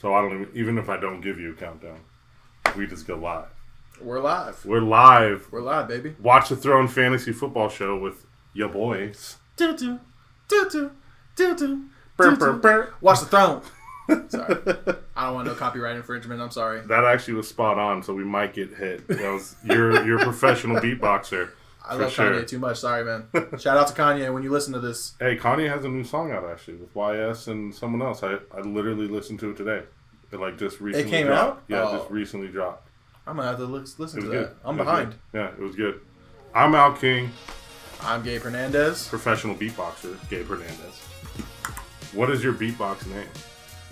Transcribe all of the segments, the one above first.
So I don't even if I don't give you a countdown, we just go live. We're live. We're live. We're live, baby. Watch the Throne Fantasy Football Show with your boys. Do-do, do-do, do-do, do-do. Watch the Throne. Sorry. I don't want no copyright infringement. I'm sorry. That actually was spot on, so we might get hit. That was, you're a professional beatboxer. I love Kanye too much. Sorry, man. Shout out to Kanye when you listen to this. Hey, Kanye has a new song out, actually, with YS and someone else. I literally listened to it today. It just recently It came dropped. out? Yeah, it just recently dropped. I'm going to have to listen to good. that. I'm behind. Good. Yeah, it was good. I'm Al King. I'm Gabe Hernandez. Professional beatboxer, Gabe Hernandez. What is your beatbox name?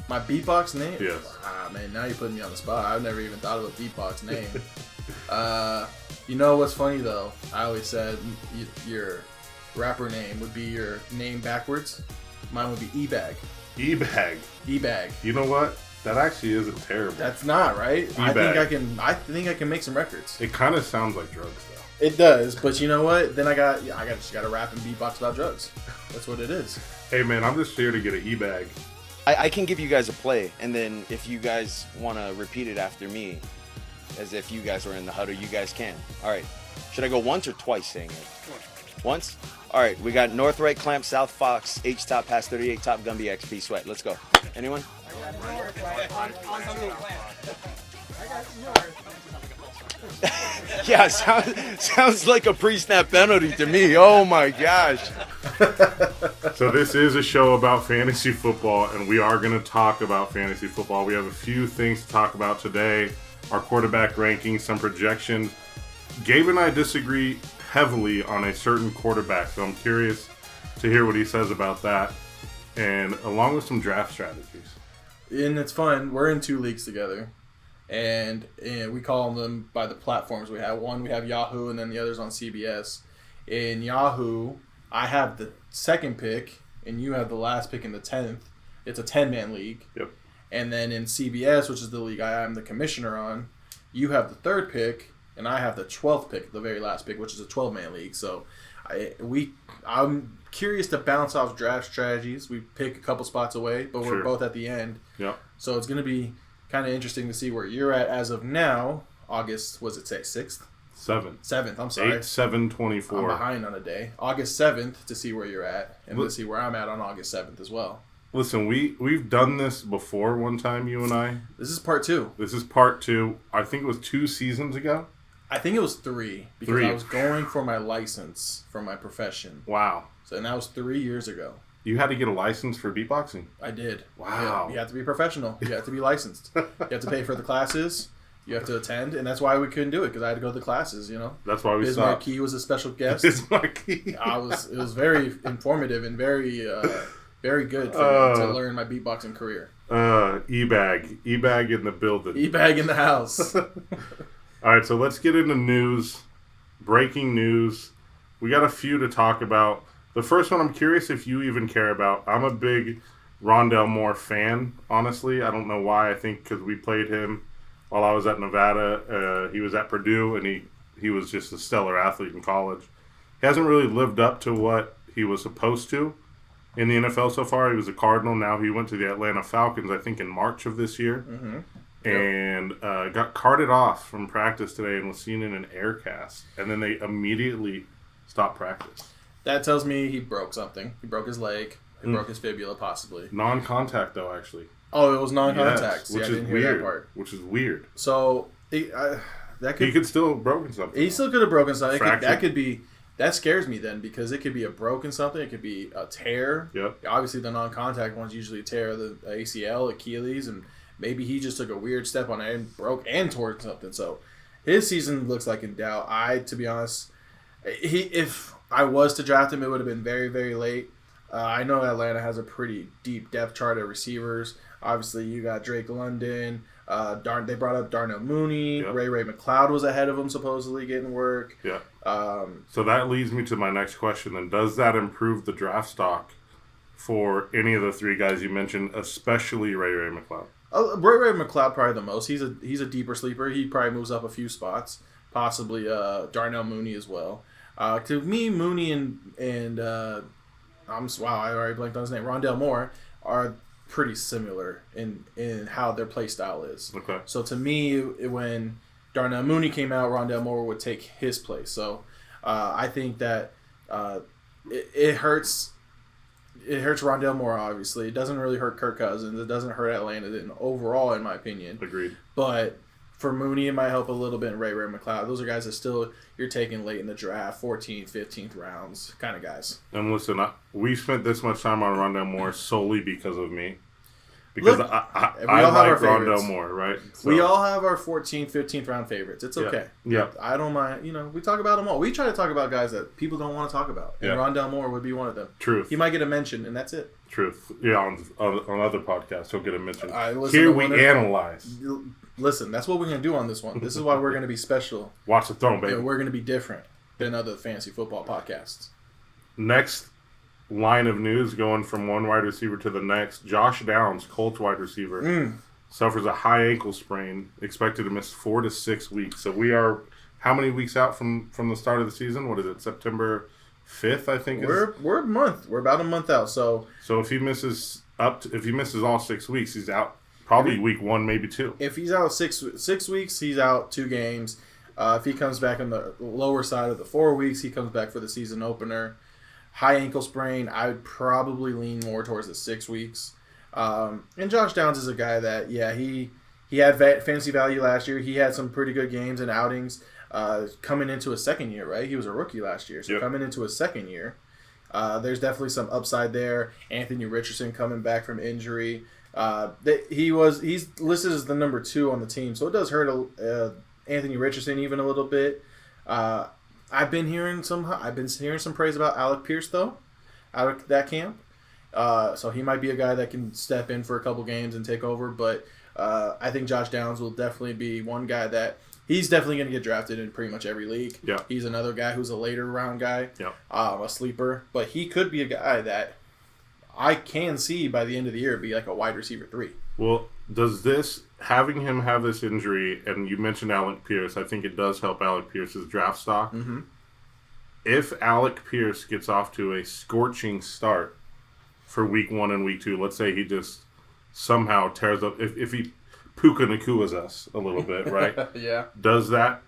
My beatbox name? Yes. Ah, man, now you're putting me on the spot. I've never even thought of a beatbox name. You know what's funny, though? I always said your rapper name would be your name backwards. Mine would be E-Bag. E-Bag. E-Bag. You know what? That actually isn't terrible. That's not, right? E-Bag. I think I can make some records. It kind of sounds like drugs, though. It does, but you know what? Then I just got to rap and beatbox about drugs. That's what it is. Hey, man, I'm just here to get an E-Bag. I can give you guys a play, and then if you guys want to repeat it after me, as if you guys were in the huddle, you guys can. All right. Should I go once or twice saying it? Once? All right. We got North Right Clamp, South Fox, H-Top, Pass 38, Top Gumby, XP, Sweat. Let's go. Anyone? Yeah, sounds like a pre-snap penalty to me. Oh, my gosh. So this is a show about fantasy football, and we are going to talk about fantasy football. We have a few things to talk about today. Our quarterback rankings, some projections. Gabe and I disagree heavily on a certain quarterback, so I'm curious to hear what he says about that, and along with some draft strategies. And it's fun. We're in 2 leagues together, and we call them by the platforms we have. One, we have Yahoo, and then the other's on CBS. In Yahoo, I have the second pick, and you have the last pick in the 10th. It's a 10-man league. Yep. And then in CBS, which is the league I am the commissioner on, you have the 3rd pick, and I have the 12th pick, the very last pick, which is a 12-man league. So I'm curious to bounce off draft strategies. We pick a couple spots away, but we're both at the end. Yep. So it's going to be kind of interesting to see where you're at as of now. August, was it say 6th? 7th, I'm sorry. 8/7/24. I'm behind on a day. August 7th to see where you're at, and to see where I'm at on August 7th as well. Listen, we've done this before one time, you and I. This is part 2. This is part 2. I think it was 2 seasons ago. I think it was 3 because I was going for my license for my profession. Wow. And that was 3 years ago. You had to get a license for beatboxing? I did. Wow. Yeah, you have to be professional. You have to be licensed. You have to pay for the classes. You have to attend, and that's why we couldn't do it, because I had to go to the classes, you know. That's why we Biz stopped. Marquis was a special guest. Biz Marquis. It was very informative and very good for me to learn my beatboxing career. E-Bag in the building. E-Bag in the house. All right, so let's get into news. Breaking news. We got a few to talk about. The first one, I'm curious if you even care about. I'm a big Rondale Moore fan, honestly. I don't know why. I think because we played him while I was at Nevada. He was at Purdue, and he was just a stellar athlete in college. He hasn't really lived up to what he was supposed to in the NFL so far. He was a Cardinal. Now he went to the Atlanta Falcons, I think, in March of this year. Mm-hmm. And got carted off from practice today and was seen in an air cast. And then they immediately stopped practice. That tells me he broke something. He broke his leg. He broke his fibula, possibly. Non-contact, though, actually. Oh, it was non-contact. Yes, which I is didn't weird. hear that part. Which is weird. So he could still have broken something. He still could have broken something. That scares me then, because it could be a broken something. It could be a tear. Yep. Obviously, the non-contact ones usually tear the ACL, Achilles, and maybe he just took a weird step on it and broke and tore something. So his season looks like in doubt. To be honest, if I was to draft him, it would have been very, very late. I know Atlanta has a pretty deep depth chart of receivers. Obviously, you got Drake London. They brought up Darnell Mooney. Yep. Ray McLeod was ahead of him, supposedly getting work. Yeah. So that leads me to my next question. Then, does that improve the draft stock for any of the 3 guys you mentioned, especially Ray McLeod? Ray McLeod probably the most. He's a deeper sleeper. He probably moves up a few spots. Possibly Darnell Mooney as well. To me, Mooney and I already blanked on his name. Rondale Moore are pretty similar in how their play style is. Okay. So to me, when Darnell Mooney came out, Rondale Moore would take his place. So I think that it hurts. It hurts Rondale Moore, obviously. It doesn't really hurt Kirk Cousins. It doesn't hurt Atlanta overall, in my opinion. Agreed. But for Mooney, it might help a little bit. Ray McLeod. Those are guys that still you're taking late in the draft, 14th, 15th rounds kind of guys. And listen, we spent this much time on Rondale Moore solely because of me. Because Look, I all have like our favorites. Rondale Moore, right? So, We all have our 14th, 15th round favorites. It's okay. Yeah. I don't mind. We talk about them all. We try to talk about guys that people don't want to talk about. And Rondale Moore would be one of them. Truth. He might get a mention, and that's it. Truth. Yeah, on other podcasts, he'll get a mention. Listen, Here we analyze. Listen, that's what we're going to do on this one. This is why we're going to be special. Watch the throne, baby. And we're going to be different than other fantasy football podcasts. Next line of news, going from one wide receiver to the next. Josh Downs, Colts wide receiver, suffers a high ankle sprain, expected to miss 4 to 6 weeks. So we are how many weeks out from the start of the season? What is it? September 5th, I think. We're a month. We're about a month out. So if he misses all 6 weeks, he's out probably week 1, maybe 2. If he's out 6 weeks, he's out 2 games. If he comes back on the lower side of the 4 weeks, he comes back for the season opener. High ankle sprain, I would probably lean more towards the 6 weeks. And Josh Downs is a guy that, he had fantasy value last year. He had some pretty good games and outings coming into his second year, right? He was a rookie last year. So coming into his second year, there's definitely some upside there. Anthony Richardson coming back from injury. He's listed as the number 2 on the team. So it does hurt Anthony Richardson even a little bit. I've been hearing some praise about Alec Pierce though, out of that camp. So he might be a guy that can step in for a couple games and take over. But I think Josh Downs will definitely be one guy that he's definitely going to get drafted in pretty much every league. Yeah. He's another guy who's a later round guy, Yeah. a sleeper. But he could be a guy that I can see by the end of the year be like a wide receiver 3. Well, having him have this injury, and you mentioned Alec Pierce, I think it does help Alec Pierce's draft stock. Mm-hmm. If Alec Pierce gets off to a scorching start for week 1 and week 2, let's say he just somehow tears up, if he Puka Nakua's us a little bit, right? Yeah. Does that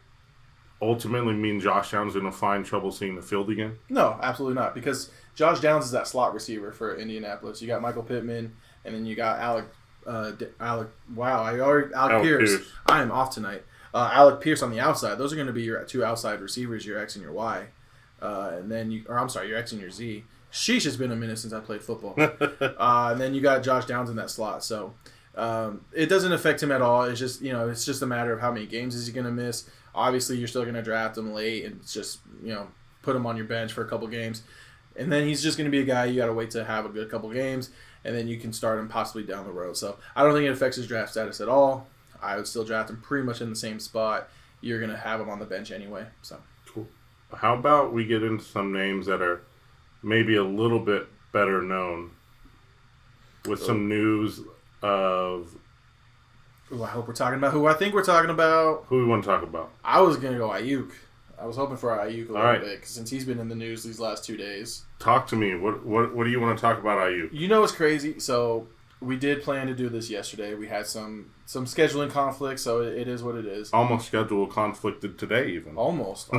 ultimately mean Josh Downs is going to find trouble seeing the field again? No, absolutely not. Because Josh Downs is that slot receiver for Indianapolis. You got Michael Pittman, and then you got Alec Pierce. I am off tonight. Alec Pierce on the outside. Those are going to be your 2 outside receivers, your X and your Y. And then your X and your Z. Sheesh, it's been a minute since I played football. And then you got Josh Downs in that slot. So it doesn't affect him at all. It's just it's just a matter of how many games is he going to miss. Obviously, you're still going to draft him late and just put him on your bench for a couple games. And then he's just going to be a guy you got to wait to have a good couple games, and then you can start him possibly down the road. So I don't think it affects his draft status at all. I would still draft him pretty much in the same spot. You're going to have him on the bench anyway. So cool. How about we get into some names that are maybe a little bit better known with some news of... Ooh, I hope we're talking about who I think we're talking about. Who we want to talk about? I was going to go Aiyuk. I was hoping for Aiyuk a little bit since he's been in the news these last 2 days. Talk to me. What do you want to talk about Aiyuk? You know what's crazy? So we did plan to do this yesterday. We had some scheduling conflicts, so it is what it is. Almost schedule conflicted today even. Almost.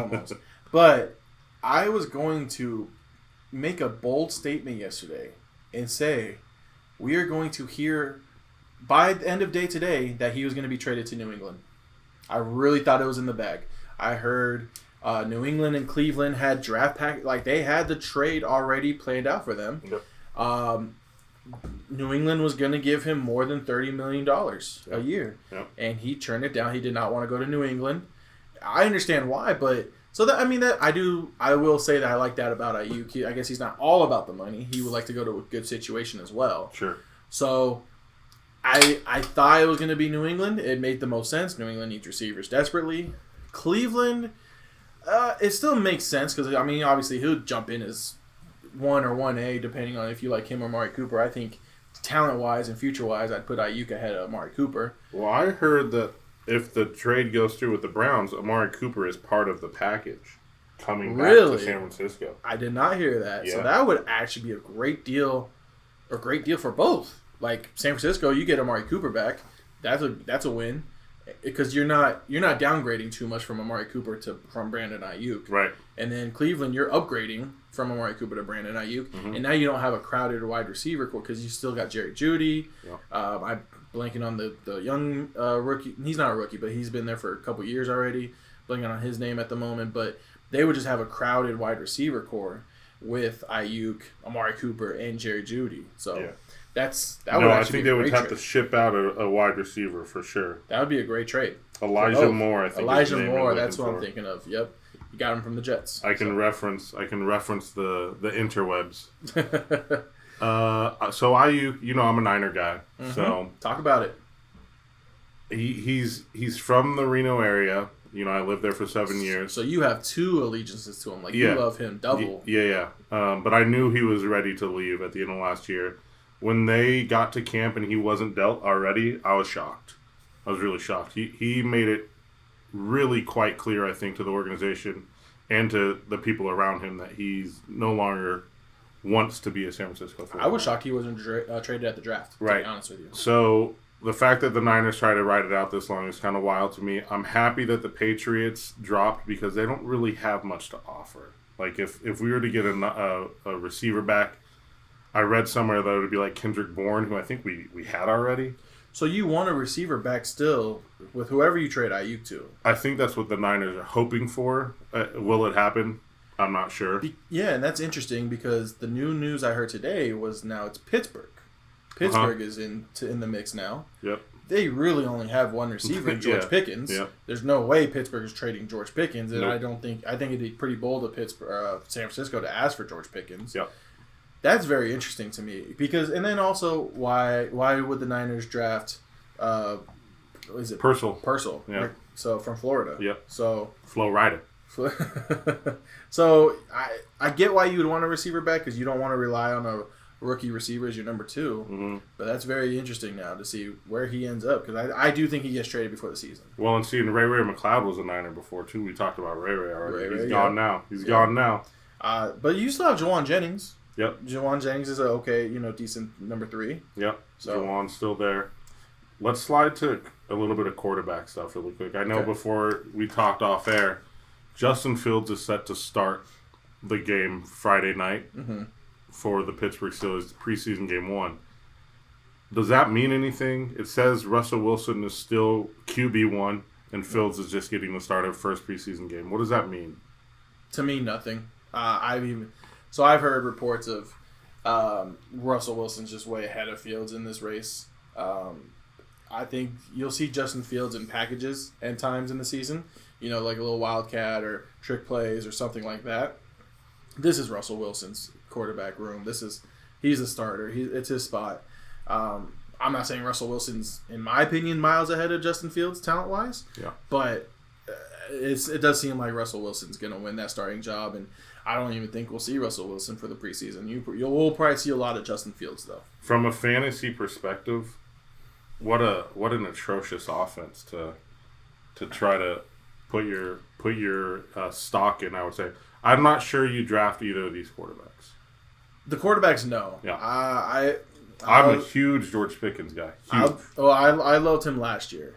But I was going to make a bold statement yesterday and say we are going to hear by the end of day today that he was going to be traded to New England. I really thought it was in the bag. I heard New England and Cleveland had draft pack, like they had the trade already planned out for them. Yep. New England was going to give him more than $30 million a year, and he turned it down. He did not want to go to New England. I understand why, but I will say that I like that about Aiyuk. I guess he's not all about the money. He would like to go to a good situation as well. Sure. So I thought it was going to be New England. It made the most sense. New England needs receivers desperately. Cleveland, it still makes sense because, obviously he'll jump in as 1 or 1A depending on if you like him or Amari Cooper. I think talent-wise and future-wise, I'd put Aiyuk ahead of Amari Cooper. Well, I heard that if the trade goes through with the Browns, Amari Cooper is part of the package coming back to San Francisco. I did not hear that. Yeah. So that would actually be a great deal for both. Like San Francisco, you get Amari Cooper back. That's a win, because you're not downgrading too much from Amari Cooper from Brandon Aiyuk. Right. And then Cleveland, you're upgrading from Amari Cooper to Brandon Aiyuk, and now you don't have a crowded wide receiver core because you still got Jerry Jeudy. Yeah. I'm blanking on the young rookie. He's not a rookie, but he's been there for a couple years already. Blanking on his name at the moment, but they would just have a crowded wide receiver core with Aiyuk, Amari Cooper, and Jerry Jeudy. So Yeah. I think they would have to ship out a wide receiver for sure. That would be a great trade. Elijah Moore, I think. Elijah Moore, that's what I'm thinking of. Yep, you got him from the Jets. I can reference the interwebs. So Aiyuk, I'm a Niner guy. So talk about it. He's from the Reno area. I lived there for 7 years. So you have two allegiances to him. Like you love him double. Yeah. But I knew he was ready to leave at the end of last year. When they got to camp and he wasn't dealt already, I was shocked. I was really shocked. He made it really quite clear, I think, to the organization and to the people around him that he's no longer wants to be a San Francisco football. I was shocked he wasn't traded at the draft, to be honest with you. So the fact that the Niners tried to ride it out this long is kind of wild to me. I'm happy that the Patriots dropped because they don't really have much to offer. Like, if we were to get a receiver back, I read somewhere that it would be like Kendrick Bourne, who I think we had already. So you want a receiver back still with whoever you trade Aiyuk to? I think that's what the Niners are hoping for. Will it happen? I'm not sure. Yeah, and that's interesting because the new news I heard today was now it's Pittsburgh. Pittsburgh is in the mix now. Yep. They really only have one receiver, George Pickens. Yep. There's no way Pittsburgh is trading George Pickens, and nope. I think it'd be pretty bold of San Francisco to ask for George Pickens. Yep. That's very interesting to me because, and then also why would the Niners draft? Is it Purcell? Yeah. So from Florida. Yep. So Florida. So I get why you would want a receiver back because you don't want to rely on a rookie receiver as your number two. Mm-hmm. But that's very interesting now to see where he ends up because I do think he gets traded before the season. Well, and seeing Ray McLeod was a Niner before too. We talked about Ray already. He's gone now. He's gone now. But you still have Jawan Jennings. Yep. Jawan Jennings is a decent number 3. Yep. So Jawan's still there. Let's slide to a little bit of quarterback stuff really quick. I know before we talked off air, Justin Fields is set to start the game Friday night for the Pittsburgh Steelers preseason game 1. Does that mean anything? It says Russell Wilson is still QB1 and Fields is just getting the start of first preseason game. What does that mean? To me, nothing. I've heard reports of Russell Wilson's just way ahead of Fields in this race. I think you'll see Justin Fields in packages at times in the season, like a little wildcat or trick plays or something like that. This is Russell Wilson's quarterback room. He's the starter. It's his spot. I'm not saying Russell Wilson's, in my opinion, miles ahead of Justin Fields talent-wise. Yeah. But it does seem like Russell Wilson's going to win that starting job, and I don't even think we'll see Russell Wilson for the preseason. We'll probably see a lot of Justin Fields, though. From a fantasy perspective, what an atrocious offense to try to put your stock in, I would say. I'm not sure you draft either of these quarterbacks. The quarterbacks, no. Yeah. I'm a huge George Pickens guy. I loved him last year.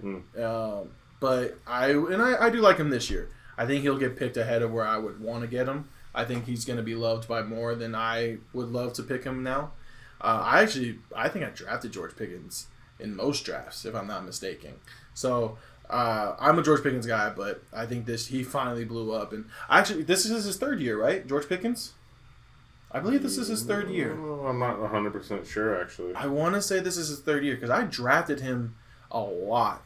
But I do like him this year. I think he'll get picked ahead of where I would want to get him. I think he's going to be loved by more than I would love to pick him now. I think I drafted George Pickens in most drafts, if I'm not mistaken. So I'm a George Pickens guy, but I think he finally blew up. And actually, this is his 3rd year, right? George Pickens? I believe this is his 3rd year. I'm not 100% sure, actually. I want to say this is his 3rd year because I drafted him a lot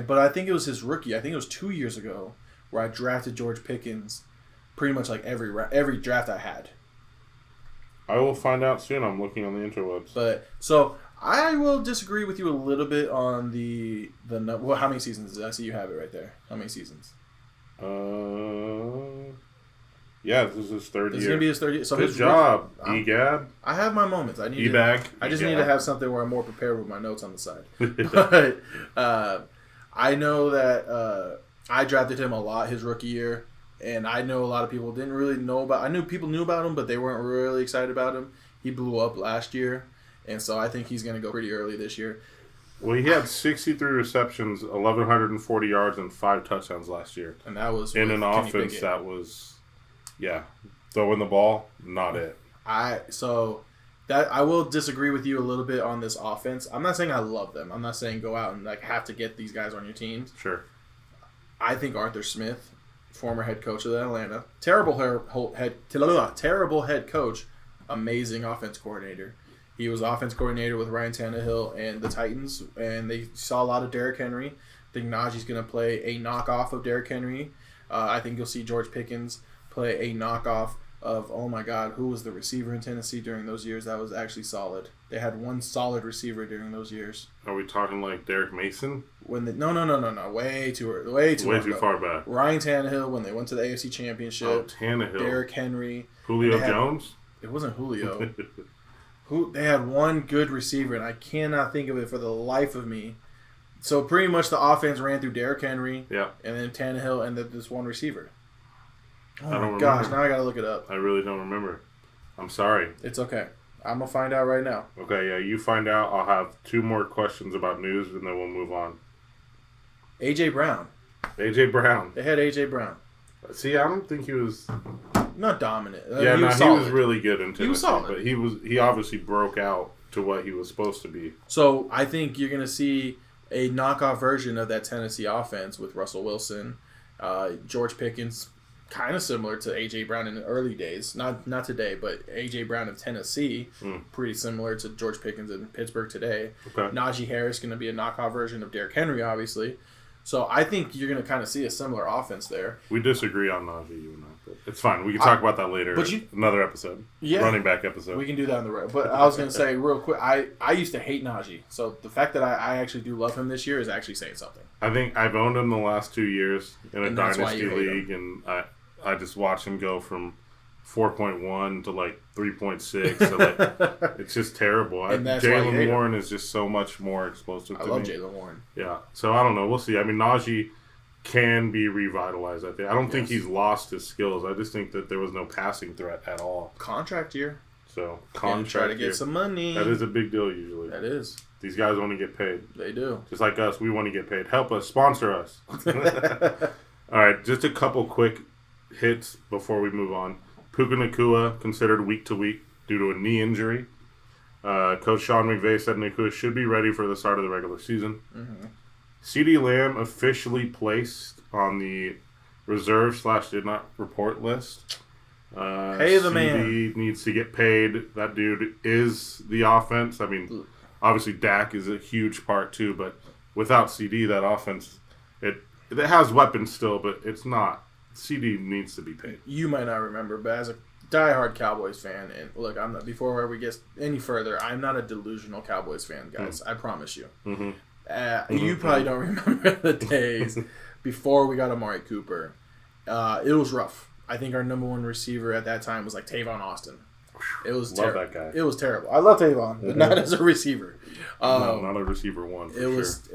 but I think it was his rookie. I think it was 2 years ago where I drafted George Pickens pretty much like every draft I had. I will find out soon. I'm looking on the interwebs. But so I will disagree with you a little bit on the how many seasons? I see you have it right there. How many seasons? Yeah, this is his 3rd year. This is gonna be his 3rd year. So good job, EGAB. I have my moments. I need to have something where I'm more prepared with my notes on the side. But I know that I drafted him a lot his rookie year, and I know a lot of people didn't really know about. I knew people knew about him, but they weren't really excited about him. He blew up last year, And so I think he's going to go pretty early this year. Well, he had 63 receptions, 1,140 yards, and 5 touchdowns last year. And that was in an offense that was, throwing the ball, not it. I will disagree with you a little bit on this offense. I'm not saying I love them. I'm not saying go out and have to get these guys on your teams. Sure. I think Arthur Smith, former head coach of Atlanta, terrible head coach, amazing offense coordinator. He was offense coordinator with Ryan Tannehill and the Titans, and they saw a lot of Derrick Henry. I think Najee's going to play a knockoff of Derrick Henry. I think you'll see George Pickens play a knockoff of, oh my God, who was the receiver in Tennessee during those years that was actually solid? They had one solid receiver during those years. Are we talking like Derek Mason? No. Way too early. Way too far back. Ryan Tannehill, when they went to the AFC Championship. Oh, Tannehill. Derrick Henry. Julio Jones? It wasn't Julio. They had one good receiver, and I cannot think of it for the life of me. So pretty much the offense ran through Derrick Henry, and then Tannehill, and then this one receiver. Oh my gosh! Now I gotta look it up. I really don't remember. I'm sorry. It's okay. I'm gonna find out right now. Okay, yeah, you find out. I'll have 2 more questions about news, and then we'll move on. AJ Brown. AJ Brown. They had AJ Brown. See, I don't think he was not dominant. He was really good in Tennessee. He was solid, but he obviously broke out to what he was supposed to be. So I think you're gonna see a knockoff version of that Tennessee offense with Russell Wilson, George Pickens. Kind of similar to A.J. Brown in the early days. Not today, but A.J. Brown in Tennessee. Pretty similar to George Pickens in Pittsburgh today. Okay. Najee Harris going to be a knockoff version of Derrick Henry, obviously. So I think you're going to kind of see a similar offense there. We disagree on Najee, you and I. But it's fine. We can talk about that later. Another episode. Yeah. Running back episode. We can do that on the road. But I was going to say real quick, I used to hate Najee. So the fact that I actually do love him this year is actually saying something. I think I've owned him the last 2 years in a dynasty league, and I just watch him go from 4.1 to like 3.6. So like, it's just terrible. Jaylen Warren is just so much more explosive to me. I love Jaylen Warren. Yeah. So I don't know. We'll see. I mean, Najee can be revitalized, I think. I don't think he's lost his skills. I just think that there was no passing threat at all. Contract year. So, try to get some money. That is a big deal usually. That is. These guys want to get paid. They do. Just like us, we want to get paid. Help us. Sponsor us. All right. Just a couple quick hits before we move on. Puka Nacua considered week to week due to a knee injury. Coach Sean McVay said Nacua should be ready for the start of the regular season. Mm-hmm. CeeDee Lamb officially placed on the reserve / did not report list. Pay the man. CeeDee needs to get paid. That dude is the offense. I mean, obviously Dak is a huge part too, but without CeeDee, that offense, it has weapons still, but it's not. CeeDee needs to be paid. You might not remember, but as a diehard Cowboys fan, and look, I'm not, before we get any further, I'm not a delusional Cowboys fan, guys. I promise you. Mm-hmm. You probably don't remember the days before we got Amari Cooper. It was rough. I think our number one receiver at that time was like Tavon Austin. It was terrible. Love that guy. It was terrible. I love Tavon, but not as a receiver. No, not a receiver one. It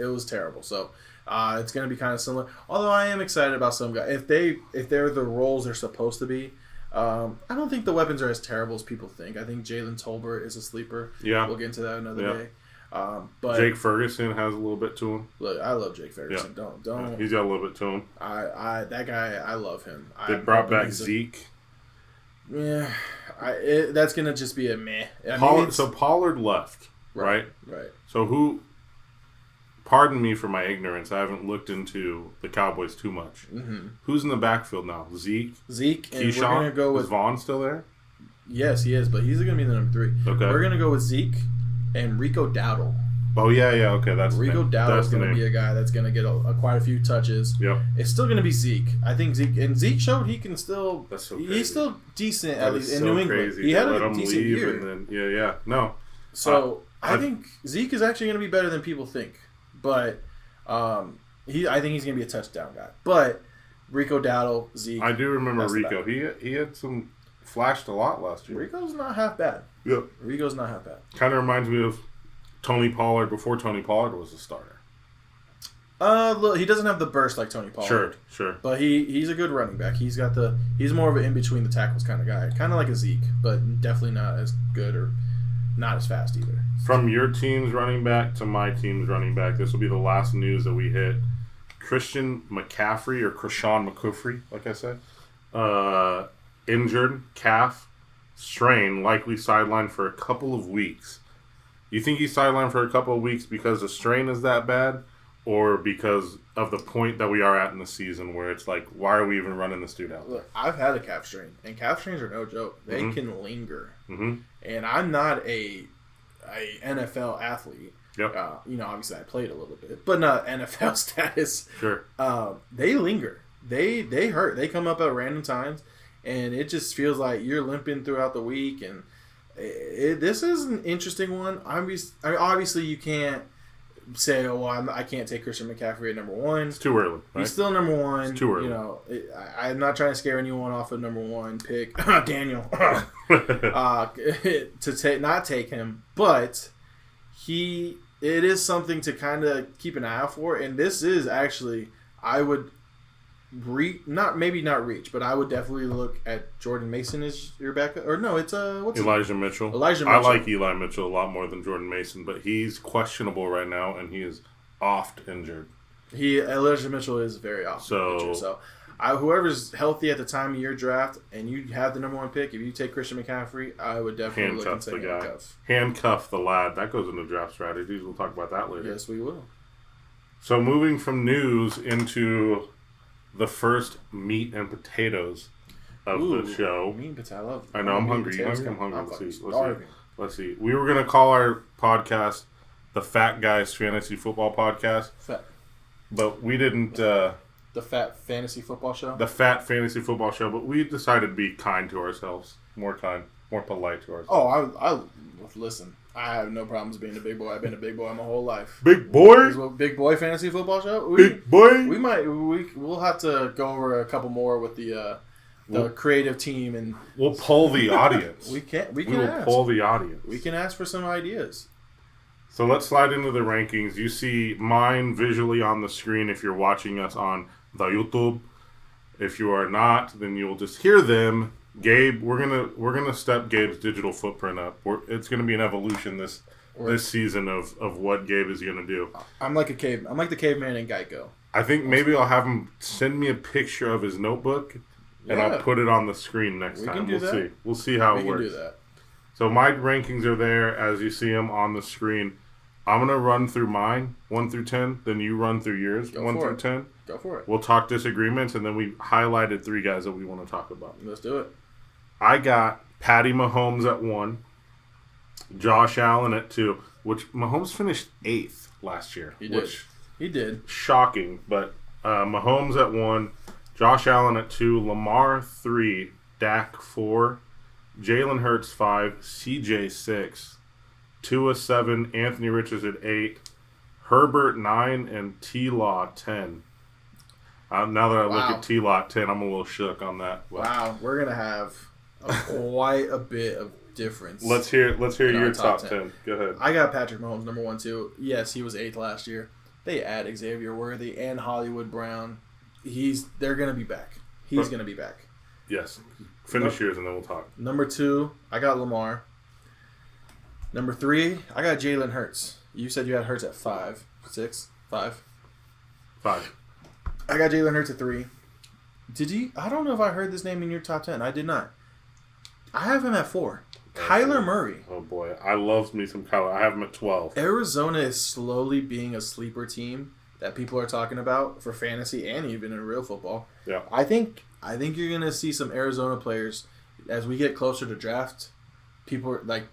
was terrible. So. It's going to be kind of similar. Although I am excited about some guys. If they're the roles they're supposed to be, I don't think the weapons are as terrible as people think. I think Jalen Tolbert is a sleeper. Yeah. We'll get into that another day. But Jake Ferguson has a little bit to him. Look, I love Jake Ferguson. Yeah. Don't. Yeah, he's got a little bit to him. That guy, I love him. They brought back Zeke. Yeah. That's going to just be a meh. So Pollard left, right? Right. So who... Pardon me for my ignorance. I haven't looked into the Cowboys too much. Mm-hmm. Who's in the backfield now? Zeke, and Keyshawn? We're gonna go with Is Vaughn still there? Yes, he is, but he's gonna be the number 3. Okay. We're gonna go with Zeke and Rico Dowdle. Oh yeah. Okay, that's Rico Dowdle is gonna be a guy that's gonna get quite a few touches. Yep. It's still gonna be Zeke. I think Zeke showed he can still. That's so crazy. He's still decent that at least in New England. Crazy. He had let a him decent leave year. And then no. So I think Zeke is actually gonna be better than people think, but. I think he's gonna be a touchdown guy. But Rico Dowdle, Zeke. I do remember Rico. He had some flashed a lot last year. Rico's not half bad. Yep. Rico's not half bad. Kind of reminds me of Tony Pollard before Tony Pollard was a starter. Look, he doesn't have the burst like Tony Pollard. Sure. But he's a good running back. He's more of an in between the tackles kind of guy. Kind of like a Zeke, but definitely not as good or not as fast either. From your team's running back to my team's running back, this will be the last news that we hit. Christian McCaffrey, or Krishan McCaffrey, like I said, injured calf strain, likely sidelined for a couple of weeks. You think he's sidelined for a couple of weeks because the strain is that bad, or because of the point that we are at in the season where it's like, why are we even running this dude out? Look, I've had a calf strain, and calf strains are no joke. They can linger. Mm-hmm. And I'm not a NFL athlete. Yep. Obviously I played a little bit, but not NFL status. Sure. They linger. They hurt. They come up at random times, and it just feels like you're limping throughout the week. And this is an interesting one. Obviously you can't say, "Oh, well, I can't take Christian McCaffrey at number one." It's too early. Right? He's still number one. It's too early. I'm not trying to scare anyone off of number one pick, Daniel, to not take him, but it is something to kind of keep an eye out for. And this is actually, I would not reach, but I would definitely look at Jordan Mason as your backup. Or no, it's Elijah Mitchell. Elijah Mitchell. I like Eli Mitchell a lot more than Jordan Mason, but he's questionable right now, and he is oft injured. Elijah Mitchell is very often injured. So whoever's healthy at the time of your draft and you have the number one pick, if you take Christian McCaffrey, I would definitely look and say handcuff the lad. That goes into draft strategies. We'll talk about that later. Yes, we will. So moving from news into the first meat and potatoes of the show. Meat and potatoes. I know, I'm hungry. I'm hungry. Let's see. We were going to call our podcast the Fat Guys Fantasy Football Podcast. But we didn't... the Fat Fantasy Football Show? The Fat Fantasy Football Show, but we decided to be kind to ourselves. More polite to ourselves. Oh, listen, I have no problems being a big boy. I've been a big boy my whole life. Big boy? Big boy Fantasy Football Show? Big boy? We'll have to go over a couple more with the creative team, and we'll poll the audience. We will poll the audience. We can ask for some ideas. So let's slide into the rankings. You see mine visually on the screen if you're watching us on the YouTube. If you are not, then you'll just hear them. Gabe, we're gonna step Gabe's digital footprint up. It's gonna be an evolution this season of what Gabe is gonna do. I'm like the caveman in Geico. I think maybe I'll have him send me a picture of his notebook, and I'll put it on the screen next time. We'll see. We'll see how it works. We can do that. So my rankings are there as you see them on the screen. I'm going to run through mine, 1 through 10. Then you run through yours, 1 through 10. Go for it. We'll talk disagreements, and then we highlighted 3 guys that we want to talk about. Let's do it. I got Patty Mahomes at 1, Josh Allen at 2, which Mahomes finished 8th last year. He did. Shocking, but Mahomes at 1, Josh Allen at 2, Lamar 3, Dak 4, Jalen Hurts 5, CJ 6, Tua 7, Anthony Richardson 8, Herbert 9, and T-Law 10. Now that I look at T-Law 10, I'm a little shook on that. But. Wow, we're gonna have quite a bit of difference. Let's hear your top 10. Go ahead. I got Patrick Mahomes number 1 too. Yes, he was 8th last year. They add Xavier Worthy and Hollywood Brown. They're gonna be back. He's gonna be back. Yes. Finish yours and then we'll talk. Number 2, I got Lamar. Number 3, I got Jalen Hurts. You said you had Hurts at 5. 6? 5? 5. I got Jalen Hurts at 3. Did you? I don't know if I heard this name in your top 10. I did not. I have him at 4. Kyler Murray. Oh, boy. I love me some Kyler. I have him at 12. Arizona is slowly being a sleeper team that people are talking about for fantasy and even in real football. Yeah. I think you're going to see some Arizona players as we get closer to draft. People are like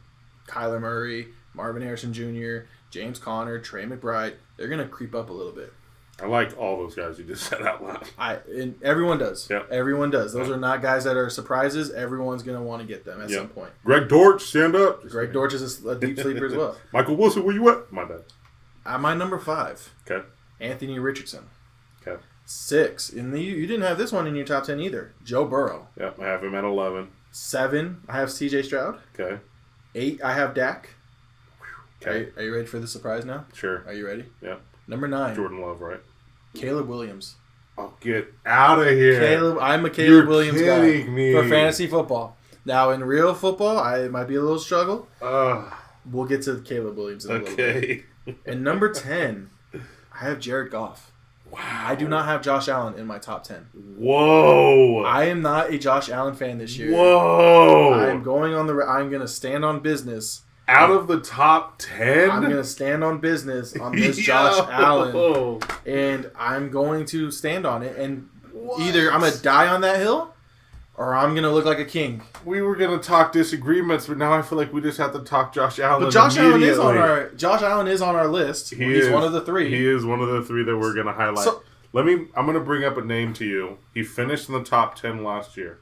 Kyler Murray, Marvin Harrison Jr., James Conner, Trey McBride. They're going to creep up a little bit. I like all those guys you just said out loud. And everyone does. Yep. Everyone does. Those are not guys that are surprises. Everyone's going to want to get them at some point. Greg Dortch, stand up. Greg Dortch is a deep sleeper as well. Michael Wilson, where you at? My bad. My number 5. Okay. Anthony Richardson. Okay. 6. You didn't have this one in your top 10 either. Joe Burrow. Yep, I have him at 11. 7, I have CJ Stroud. Okay. 8, I have Dak. Okay. Are you ready for the surprise now? Sure. Are you ready? Yeah. Number 9. Jordan Love, right? Caleb Williams. Oh, get out of here. I'm a Caleb Williams guy me. for fantasy football. Now, in real football, it might be a little struggle. We'll get to Caleb Williams in a little bit. And number 10, I have Jared Goff. Wow. I do not have Josh Allen in my top 10. Whoa. I am not a Josh Allen fan this year. Whoa. I'm going I'm going to stand on business. Out of the top 10? I'm going to stand on business on this Josh Allen. And I'm going to stand on it. And either I'm going to die on that hill or I'm going to look like a king. We were going to talk disagreements, but now I feel like we just have to talk Josh Allen. But Josh Allen is on our list. He's one of the three. He is one of the three that we're going to highlight. So, I'm going to bring up a name to you. He finished in the top 10 last year.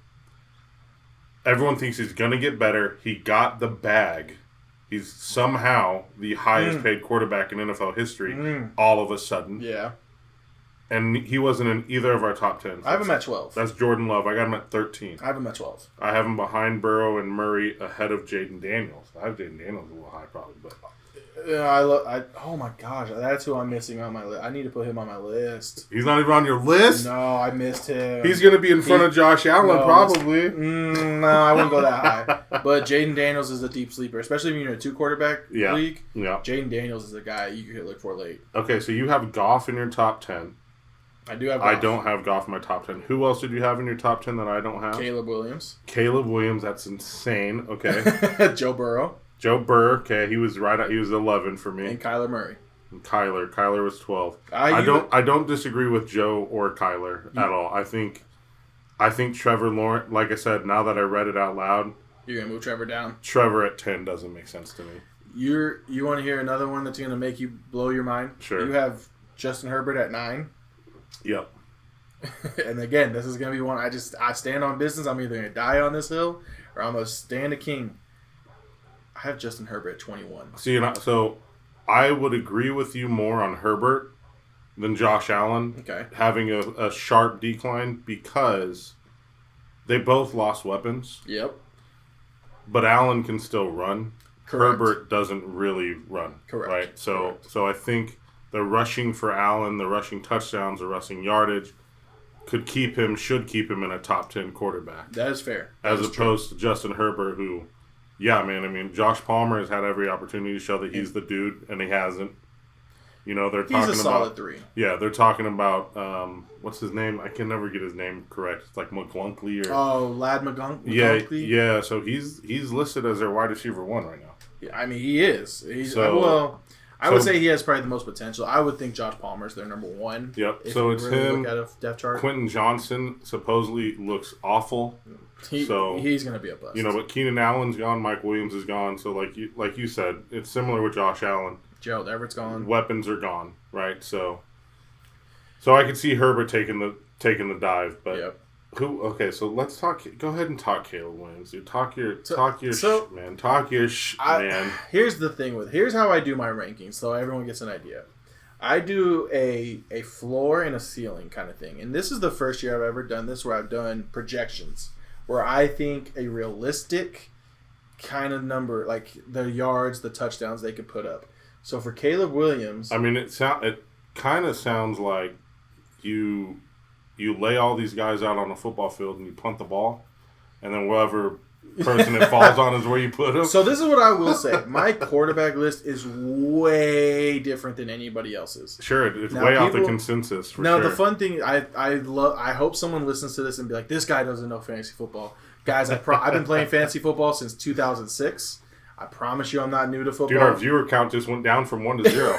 Everyone thinks he's going to get better. He got the bag. He's somehow the highest paid quarterback in NFL history all of a sudden. Yeah. And he wasn't in either of our top 10. I have him at 12. That's Jordan Love. I got him at 13. I have him at 12. I have him behind Burrow and Murray ahead of Jaden Daniels. I have Jaden Daniels a little high probably, but... oh my gosh, that's who I'm missing on my list. I need to put him on my list. He's not even on your list? No, I missed him. He's going to be in front of Josh Allen probably. No, I wouldn't go that high. But Jaden Daniels is a deep sleeper, especially if you're in a 2-quarterback league. Yeah. Jaden Daniels is a guy you can look for late. Okay, so you have Goff in your top 10. I do have Goff. I don't have Goff in my top 10. Who else did you have in your top 10 that I don't have? Caleb Williams. That's insane. Okay. Joe Burrow. Okay, he was 11 for me. And Kyler Murray. And Kyler was 12. I don't disagree with Joe or Kyler at all. I think Trevor Lawrence, like I said, now that I read it out loud, you're gonna move Trevor down. Trevor at 10 doesn't make sense to me. You want to hear another one that's gonna make you blow your mind? Sure. You have Justin Herbert at 9. Yep. And again, this is gonna be one I stand on business. I'm either gonna die on this hill or I'm gonna stand a king. I have Justin Herbert at 21. So I would agree with you more on Herbert than Josh Allen having a sharp decline because they both lost weapons. Yep. But Allen can still run. Correct. Herbert doesn't really run. Correct. Right? So I think the rushing for Allen, the rushing touchdowns, the rushing yardage should keep him in a top 10 quarterback. That is fair. As opposed to Justin Herbert who... Yeah, man. I mean, Josh Palmer has had every opportunity to show that he's the dude, and he hasn't. You know, they're talking about... He's a solid 3. Yeah, they're talking about... what's his name? I can never get his name correct. It's like McGlunkley or... Oh, Lad McGlunkley? Yeah. So he's listed as their wide receiver 1 right now. Yeah, I mean, he is. I would say he has probably the most potential. I would think Josh Palmer's their number 1. Yep. So it's really him. Look at a depth chart. Quentin Johnson supposedly looks awful. He's going to be a bust. You know, but Keenan Allen's gone. Mike Williams is gone. So like you said, it's similar with Josh Allen. Gerald Everett's gone. Weapons are gone, right? So I could see Herbert taking the dive, but yep. So let's talk. Go ahead and talk Caleb Williams, dude. Talk your man. Here's the thing here's how I do my rankings, so everyone gets an idea. I do a floor and a ceiling kind of thing, and this is the first year I've ever done this where I've done projections, where I think a realistic kind of number, like the yards, the touchdowns they could put up. So for Caleb Williams, I mean, it kind of sounds like you lay all these guys out on a football field and you punt the ball, and then whatever person it falls on is where you put them. So this is what I will say. My quarterback list is way different than anybody else's. Sure, it's way off the consensus. The fun thing, I hope someone listens to this and be like, this guy doesn't know fantasy football. Guys, I've been playing fantasy football since 2006. I promise you I'm not new to football. Dude, our viewer count just went down from 1 to 0.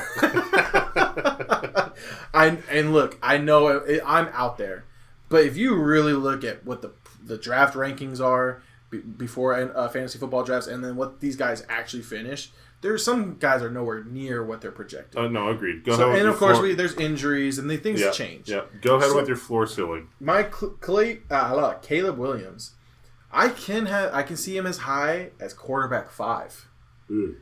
Look, I know I'm out there. But if you really look at what the draft rankings are before fantasy football drafts and then what these guys actually finish, there's some guys are nowhere near what they're projected. No, agreed. Go ahead. And of course, there's injuries and things change. Yeah. Go ahead with your floor ceiling. My Caleb Williams, I can see him as high as quarterback 5.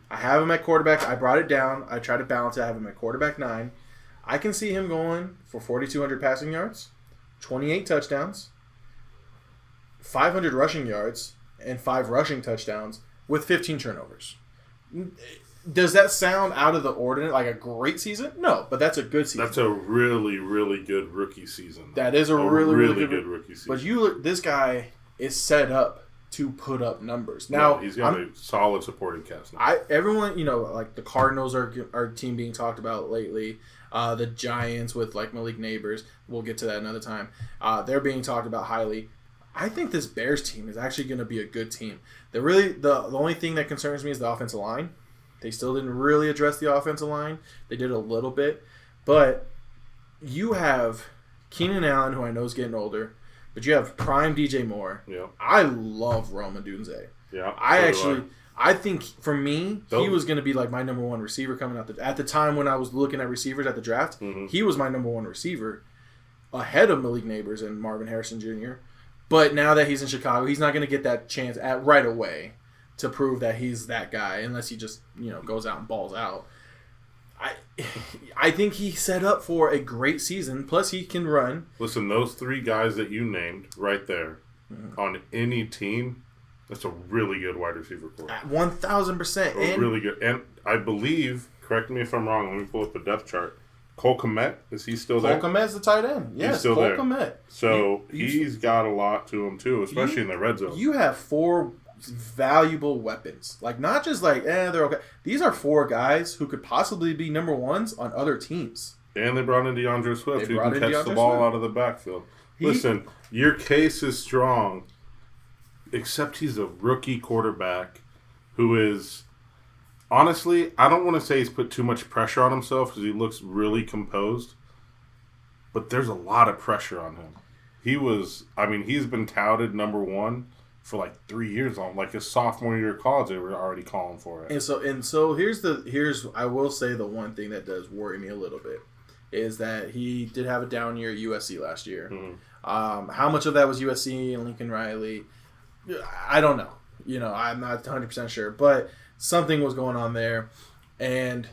I have him at quarterback. I brought it down. I tried to balance it. I have him at quarterback 9. I can see him going for 4,200 passing yards, 28 touchdowns, 500 rushing yards, and 5 rushing touchdowns with 15 turnovers. Does that sound out of the ordinary, like a great season? No, but that's a good season. That's a really, really good rookie season. That is a really, really good rookie season. But this guy is set up to put up numbers. No, Now he's got a solid supporting cast now. Everyone, like the Cardinals are a team being talked about lately. The Giants with like Malik Neighbors, we'll get to that another time. They're being talked about highly. I think this Bears team is actually going to be a good team. The only thing that concerns me is the offensive line. They still didn't really address the offensive line. They did a little bit, but you have Keenan Allen, who I know is getting older, but you have prime DJ Moore. Yeah. I love Rome Odunze. Yeah. I think for me, he was going to be like my number one receiver coming out at the time when I was looking at receivers at the draft. Mm-hmm. He was my number one receiver ahead of Malik Neighbors and Marvin Harrison Jr. But now that he's in Chicago, he's not going to get that chance right away to prove that he's that guy unless he just goes out and balls out. I think he set up for a great season. Plus, he can run. Listen, those three guys that you named right there on any team, that's a really good wide receiver core. 1,000%. Really good. And I believe, correct me if I'm wrong, let me pull up the depth chart. Cole Kmet, is he still there? Cole Kmet's the tight end. Yes, he's still Cole there. Kmet. So he's got a lot to him too, especially in the red zone. You have 4 valuable weapons. Like, not just like, they're okay. These are 4 guys who could possibly be number ones on other teams. And they brought in DeAndre Swift, who can catch the ball out of the backfield. Listen, your case is strong, except he's a rookie quarterback who is, honestly, I don't want to say he's put too much pressure on himself because he looks really composed, but there's a lot of pressure on him. He's been touted number one for like 3 years on, like his sophomore year of college, they were already calling for it. And so here's I will say the one thing that does worry me a little bit is that he did have a down year at USC last year. Mm-hmm. How much of that was USC and Lincoln Riley? I don't know. I'm not 100% sure, but something was going on there. And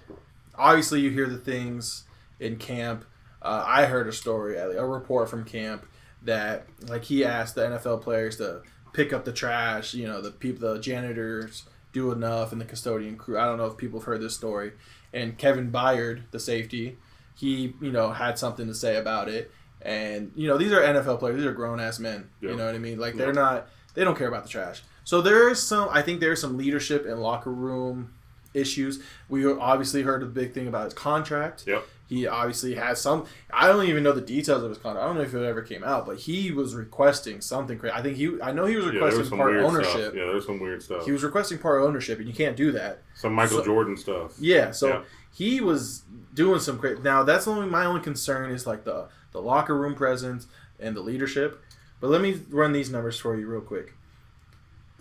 obviously you hear the things in camp. I heard a story, a report from camp that like he asked the NFL players to pick up the trash, the janitors do enough and the custodian crew. I don't know if people have heard this story. And Kevin Byard, the safety, he, had something to say about it. And, these are NFL players. These are grown-ass men. Yep. You know what I mean? Like, they don't care about the trash. So there's some leadership and locker room issues. We obviously heard the big thing about his contract. Yep. He obviously has some. I don't even know the details of his contract. I don't know if it ever came out, but he was requesting something crazy. I know he was requesting part ownership. Stuff. Yeah, there's some weird stuff. He was requesting part ownership, and you can't do that. Some Michael Jordan stuff. Yeah, so he was doing some crazy. Now that's my only concern is like the locker room presence and the leadership. But let me run these numbers for you real quick.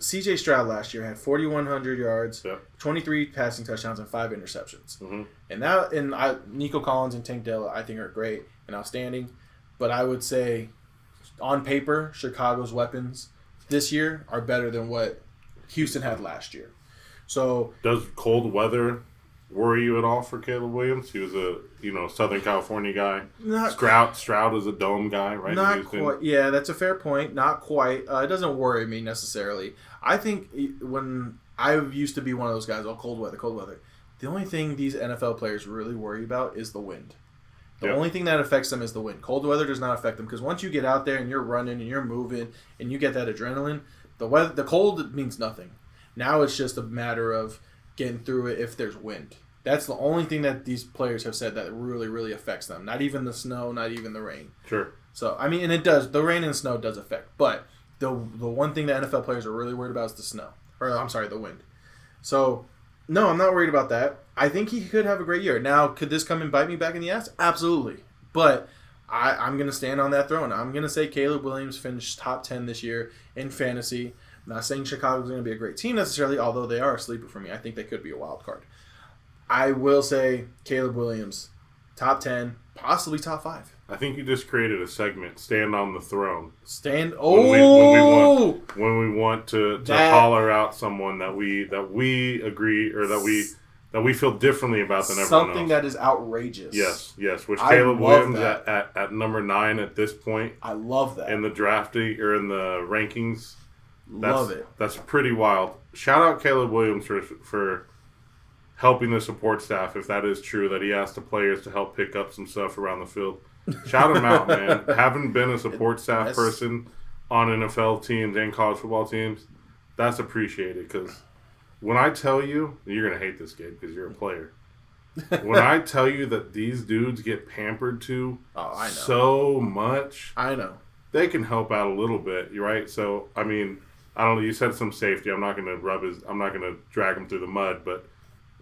C.J. Stroud last year had 4,100 yards, 23 passing touchdowns, and 5 interceptions. Mm-hmm. And Nico Collins and Tank Dell, I think, are great and outstanding. But I would say, on paper, Chicago's weapons this year are better than what Houston had last year. So does cold weather worry you at all for Caleb Williams? He was a Southern California guy. Stroud is a dome guy, right? Not quite. Yeah, that's a fair point. Not quite. It doesn't worry me necessarily. I think when I used to be one of those guys, cold weather. The only thing these NFL players really worry about is the wind. The only thing that affects them is the wind. Cold weather does not affect them because once you get out there and you're running and you're moving and you get that adrenaline, the cold means nothing. Now it's just a matter of getting through it if there's wind. That's the only thing that these players have said that really, really affects them. Not even the snow, not even the rain. Sure. So, and it does. The rain and snow does affect. But the one thing that NFL players are really worried about is the snow. The wind. So, no, I'm not worried about that. I think he could have a great year. Now, could this come and bite me back in the ass? Absolutely. But I'm going to stand on that throne. I'm going to say Caleb Williams finished top 10 this year in fantasy. I'm not saying Chicago's going to be a great team necessarily, although they are a sleeper for me. I think they could be a wild card. I will say Caleb Williams, top 10, possibly top 5. I think you just created a segment, Stand on the Throne. When we want to holler out someone that we agree or that we feel differently about than everyone else. Something that is outrageous. Yes. Which Caleb Williams at number 9 at this point. I love that. In the drafting or in the rankings. Love it. That's pretty wild. Shout out Caleb Williams for helping the support staff, if that is true, that he asked the players to help pick up some stuff around the field. Shout him out, man. Having been a support staff person on NFL teams and college football teams, That's appreciated because when I tell you, you're going to hate this, Gabe, because you're a player. When I tell you that these dudes get pampered to so much, I know. They can help out a little bit, right? So, I mean, I don't know. You said some safety. I'm not going to drag him through the mud, but,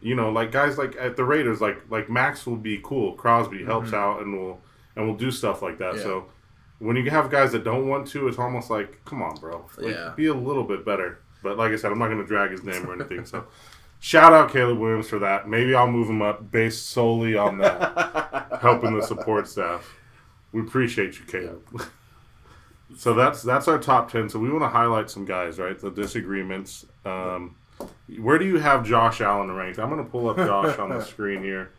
you know, like guys like at the Raiders, like Max will be cool. Crosby helps out and we'll do stuff like that. Yeah. So, when you have guys that don't want to, it's almost like, come on, bro. Like, be a little bit better. But like I said, I'm not going to drag his name or anything. So, shout out Caleb Williams for that. Maybe I'll move him up based solely on that, helping the support staff. We appreciate you, Caleb. So that's our top 10. So we want to highlight some guys, right? The disagreements. Where do you have Josh Allen ranked? I'm going to pull up Josh on the screen here.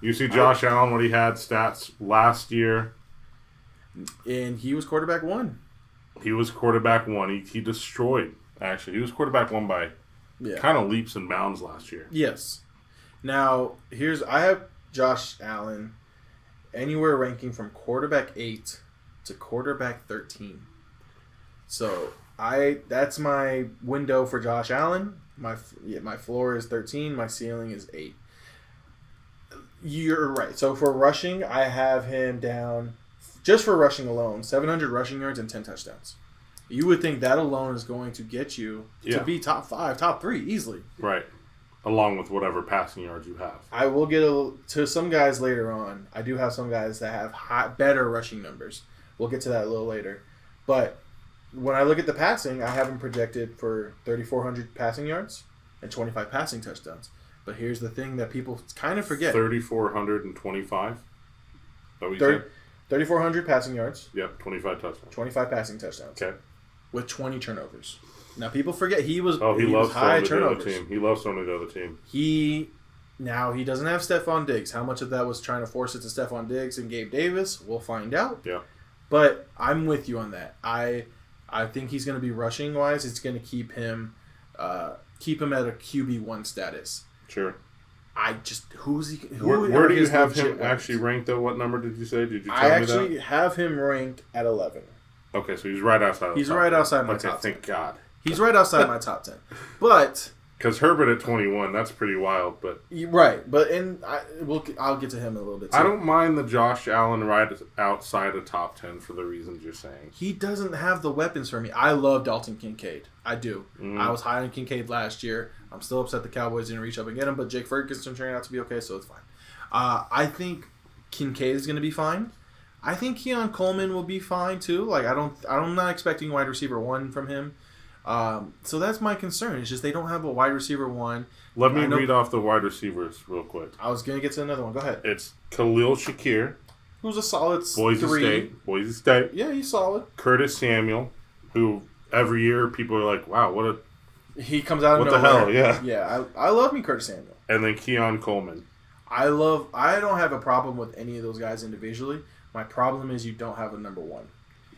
You see Josh Allen, what he had stats last year. And he was quarterback 1. He was quarterback 1. He destroyed, actually. He was quarterback 1 by kind of leaps and bounds last year. Yes. Now, I have Josh Allen anywhere ranking from quarterback 8 to quarterback 13. So, that's my window for Josh Allen. My floor is 13. My ceiling is 8. You're right. So, for rushing, I have him down, just for rushing alone, 700 rushing yards and 10 touchdowns. You would think that alone is going to get you to be top 5, top 3 easily. Right. Along with whatever passing yards you have. I will get to some guys later on. I do have some guys that have better rushing numbers. We'll get to that a little later. But when I look at the passing, I have him projected for 3,400 passing yards and 25 passing touchdowns. But here's the thing that people kind of forget. 3,425? Is that what you said? 3,400 passing yards. Yep, 25 touchdowns. 25 passing touchdowns. Okay. With 20 turnovers. Now, people forget he was high turnovers. The other team. He loves throwing to the other team. He doesn't have Stephon Diggs. How much of that was trying to force it to Stephon Diggs and Gabe Davis? We'll find out. Yeah. But I'm with you on that. I think he's going to be rushing wise. It's going to keep him at a QB1 status. Sure. Where do you have him actually ranked though? What number did you say? Did you tell me that? I actually have him ranked at 11. Okay, so he's right outside. He's right outside my top 10. Thank God. He's right outside my top 10. But because Herbert at 21, that's pretty wild. But right, but I'll get to him in a little bit too. I don't mind the Josh Allen right outside of top 10 for the reasons you're saying. He doesn't have the weapons for me. I love Dalton Kincaid. I do. I was high on Kincaid last year. I'm still upset the Cowboys didn't reach up and get him, but Jake Ferguson turned out to be okay, so it's fine. I think Kincaid is going to be fine. I think Keon Coleman will be fine too. Like I'm not expecting wide receiver 1 from him. So that's my concern. It's just they don't have a wide receiver 1. Let me read off the wide receivers real quick. I was gonna get to another one. Go ahead. It's Khalil Shakir, who's a solid Boise 3. Boise State. Yeah, he's solid. Curtis Samuel, who every year people are like, wow, he comes out of nowhere. What the hell? Yeah. Yeah, I love me Curtis Samuel. And then Keon Coleman. I don't have a problem with any of those guys individually. My problem is you don't have a number 1.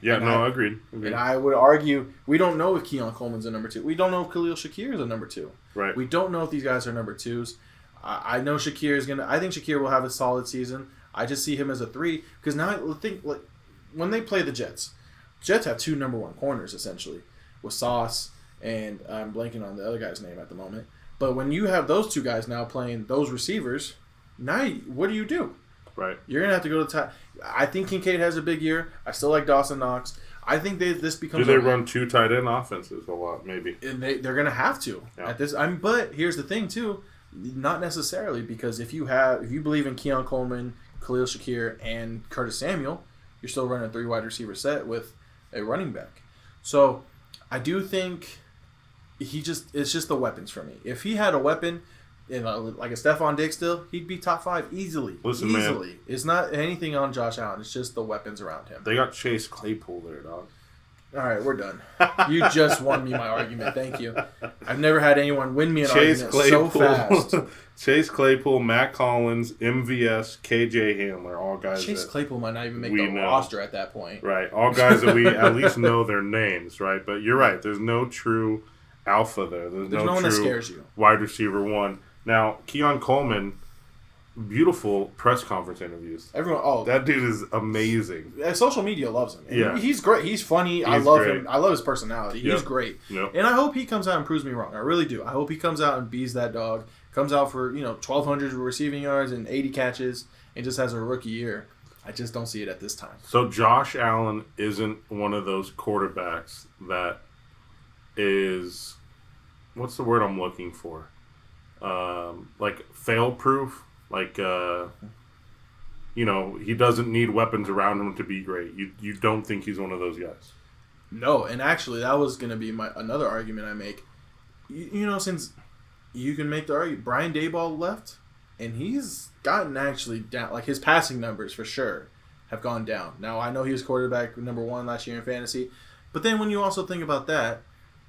Yeah, agreed. And I would argue we don't know if Keon Coleman's a number 2. We don't know if Khalil Shakir is a number 2. Right. We don't know if these guys are number 2s. I know Shakir is I think Shakir will have a solid season. I just see him as a 3 because now I think when they play the Jets have 2 number 1 corners essentially with Sauce and I'm blanking on the other guy's name at the moment. But when you have those 2 guys now playing those receivers, now what do you do? Right. You're going to have to go to the top. I think Kincaid has a big year. I still like Dawson Knox. I think this becomes... Do they run 2 tight end offenses a lot, maybe? And they're going to have to at this. But here's the thing, too. Not necessarily, because if you believe in Keon Coleman, Khalil Shakir, and Curtis Samuel, you're still running a 3 wide receiver set with a running back. So I do think it's just the weapons for me. If he had a weapon... like a Stephon Diggs still, he'd be top 5 easily. Listen, easily. Man. It's not anything on Josh Allen. It's just the weapons around him. They got Chase Claypool there, dog. All right, we're done. You just won me my argument. Thank you. I've never had anyone win me an argument so fast. Chase Claypool, Matt Collins, MVS, KJ Hamler, all guys. Chase Claypool might not even make the roster at that point. Right, all guys that we at least know their names, right? But you're right. There's no true alpha there. There's no one true that scares you. Wide receiver 1. Now, Keon Coleman, beautiful press conference interviews. That dude is amazing. Social media loves him. Yeah. He's great. He's funny. I love him. I love his personality. He's great. Yep. And I hope he comes out and proves me wrong. I really do. I hope he comes out and beats that dog. Comes out for 1,200 receiving yards and 80 catches and just has a rookie year. I just don't see it at this time. So Josh Allen isn't one of those quarterbacks that is, what's the word I'm looking for? Like fail-proof. Like, he doesn't need weapons around him to be great. You don't think he's one of those guys? No, and actually that was going to be another argument I make. Since you can make the argument, Brian Daboll left, and he's gotten actually down. Like, his passing numbers, for sure, have gone down. Now, I know he was quarterback number 1 last year in fantasy, but then when you also think about that,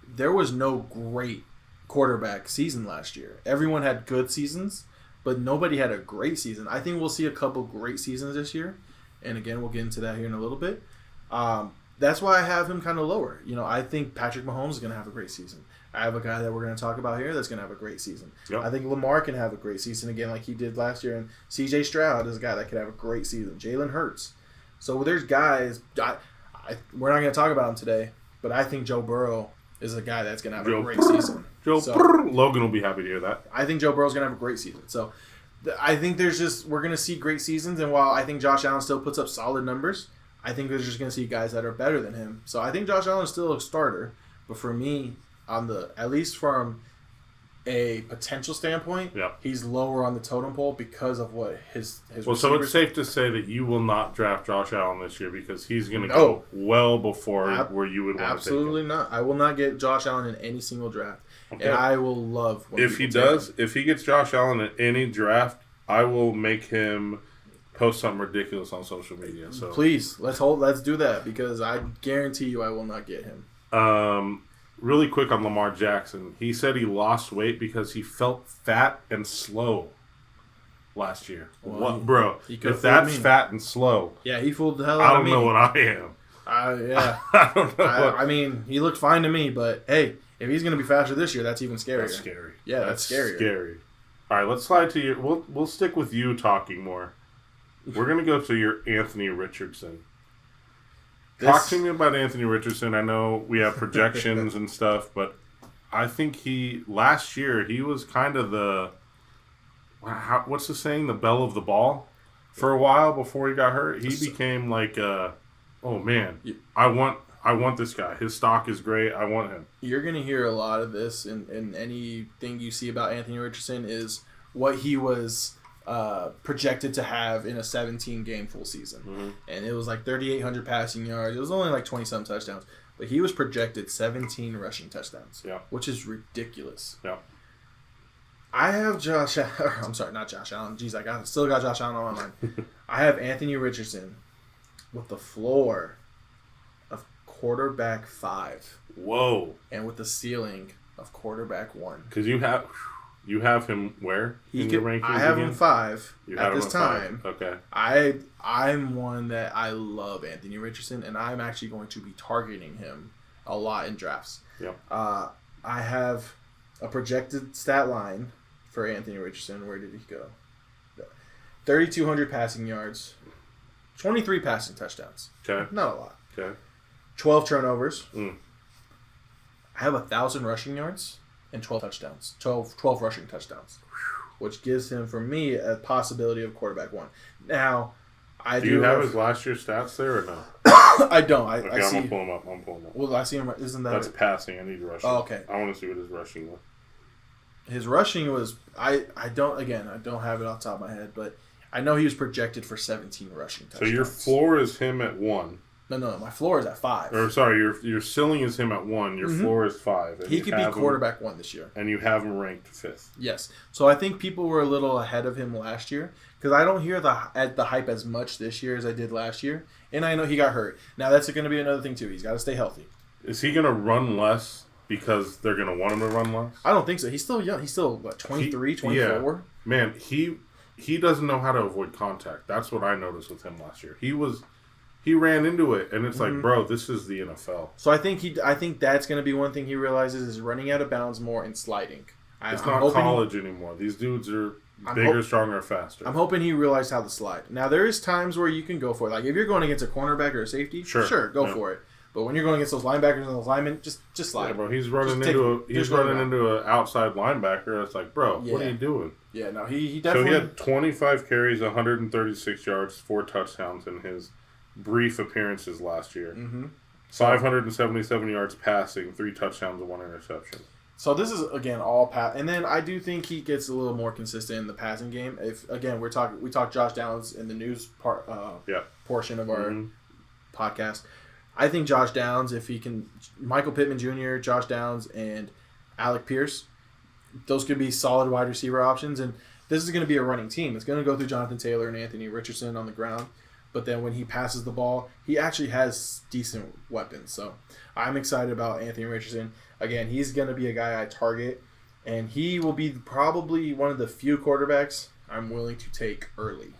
there was no great quarterback season last year. Everyone had good seasons, but nobody had a great season. I think we'll see a couple great seasons this year, and again, we'll get into that here in a little bit. That's why I have him kind of lower. I think Patrick Mahomes is going to have a great season. I have a guy that we're going to talk about here that's going to have a great season. Yep. I think Lamar can have a great season again like he did last year. And C.J. Stroud is a guy that could have a great season. Jalen Hurts. So there's guys. We're not going to talk about him today, but I think Joe Burrow is a guy that's going to have a great season. Logan will be happy to hear that. I think Joe Burrow's going to have a great season. So I think we're going to see great seasons. And while I think Josh Allen still puts up solid numbers, I think we're just going to see guys that are better than him. So I think Josh Allen is still a starter. But for me, at least from a potential standpoint, he's lower on the totem pole because of what his so it's safe to say that you will not draft Josh Allen this year because he's going to go well before where you would want to take him. Absolutely not. I will not get Josh Allen in any single draft. Okay. And I will love when if he does. If he gets Josh Allen in any draft, I will make him post something ridiculous on social media. So please, let's do that because I guarantee you I will not get him. Really quick on Lamar Jackson. He said he lost weight because he felt fat and slow last year. What, bro? If that's fat and slow, he fooled the hell out of me. I don't know what I am. I don't know. I mean, he looked fine to me, but hey, if he's going to be faster this year, that's even scarier. That's scary. Yeah, that's scarier. Scary. All right, let's slide to you. We'll stick with you talking more. We're going to go to your Anthony Richardson. Talk to me about Anthony Richardson. I know we have projections and stuff, but I think last year, he was kind of what's the saying? The belle of the ball for a while before he got hurt. He became like, oh man, I want this guy. His stock is great. I want him. You're going to hear a lot of this, and anything you see about Anthony Richardson is what he was projected to have in a 17-game full season. Mm-hmm. And it was like 3,800 passing yards. It was only like 20-some touchdowns. But he was projected 17 rushing touchdowns, which is ridiculous. Yeah. I have I'm sorry, not Josh Allen. Jeez, still got Josh Allen on my mind. I have Anthony Richardson with the floor of quarterback 5. Whoa. And with the ceiling of quarterback 1. Because you have him where in your rankings? I have him 5 at this time. 5. Okay. I'm one that I love Anthony Richardson, and I'm actually going to be targeting him a lot in drafts. Yeah. I have a projected stat line for Anthony Richardson. Where did he go? 3,200 passing yards, 23 passing touchdowns. Okay. Not a lot. Okay. 12 turnovers. Mm. I have 1,000 rushing yards. And 12 touchdowns. 12 rushing touchdowns. Which gives him, for me, a possibility of quarterback 1. Now, do you have his last year's stats there or no? I don't. I'm going to pull him up. Well, I see him. Isn't that... That's passing. I need rushing. Oh, okay. I want to see what his rushing was. His rushing was... I don't have it off the top of my head, but I know he was projected for 17 rushing touchdowns. So your floor is him at 1. No. My floor is at 5. Or sorry, your ceiling is him at 1. Your floor is 5. And he could be quarterback 1 this year. And you have him ranked 5th. Yes. So I think people were a little ahead of him last year because I don't hear the hype as much this year as I did last year. And I know he got hurt. Now that's going to be another thing too. He's got to stay healthy. Is he going to run less because they're going to want him to run less? I don't think so. He's still young. He's still 23, 24. Yeah. Man, he doesn't know how to avoid contact. That's what I noticed with him last year. He ran into it, and it's like, bro, this is the NFL. So I think that's going to be one thing he realizes is running out of bounds more and sliding. It's not college anymore. These dudes are Bigger, stronger, faster. I'm hoping he realized how to slide. Now, there is times where you can go for it. Like, if you're going against a cornerback or a safety, sure, go for it. But when you're going against those linebackers and those linemen, just slide. Yeah, bro, he's running into an outside linebacker. It's like, bro, what are you doing? Yeah, no, he definitely... So he had 25 carries, 136 yards, 4 touchdowns in his brief appearances last year. Mm-hmm. 577 yards passing, 3 touchdowns and 1 interception. So this is, again, all pass. And then I do think he gets a little more consistent in the passing game. If, again, we talk Josh Downs in the news portion of our podcast. I think Josh Downs, if he can, Michael Pittman Jr., Josh Downs, and Alec Pierce, those could be solid wide receiver options. And this is going to be a running team. It's going to go through Jonathan Taylor and Anthony Richardson on the ground. But then when he passes the ball, he actually has decent weapons. So I'm excited about Anthony Richardson. Again, he's going to be a guy I target. And he will be probably one of the few quarterbacks I'm willing to take early.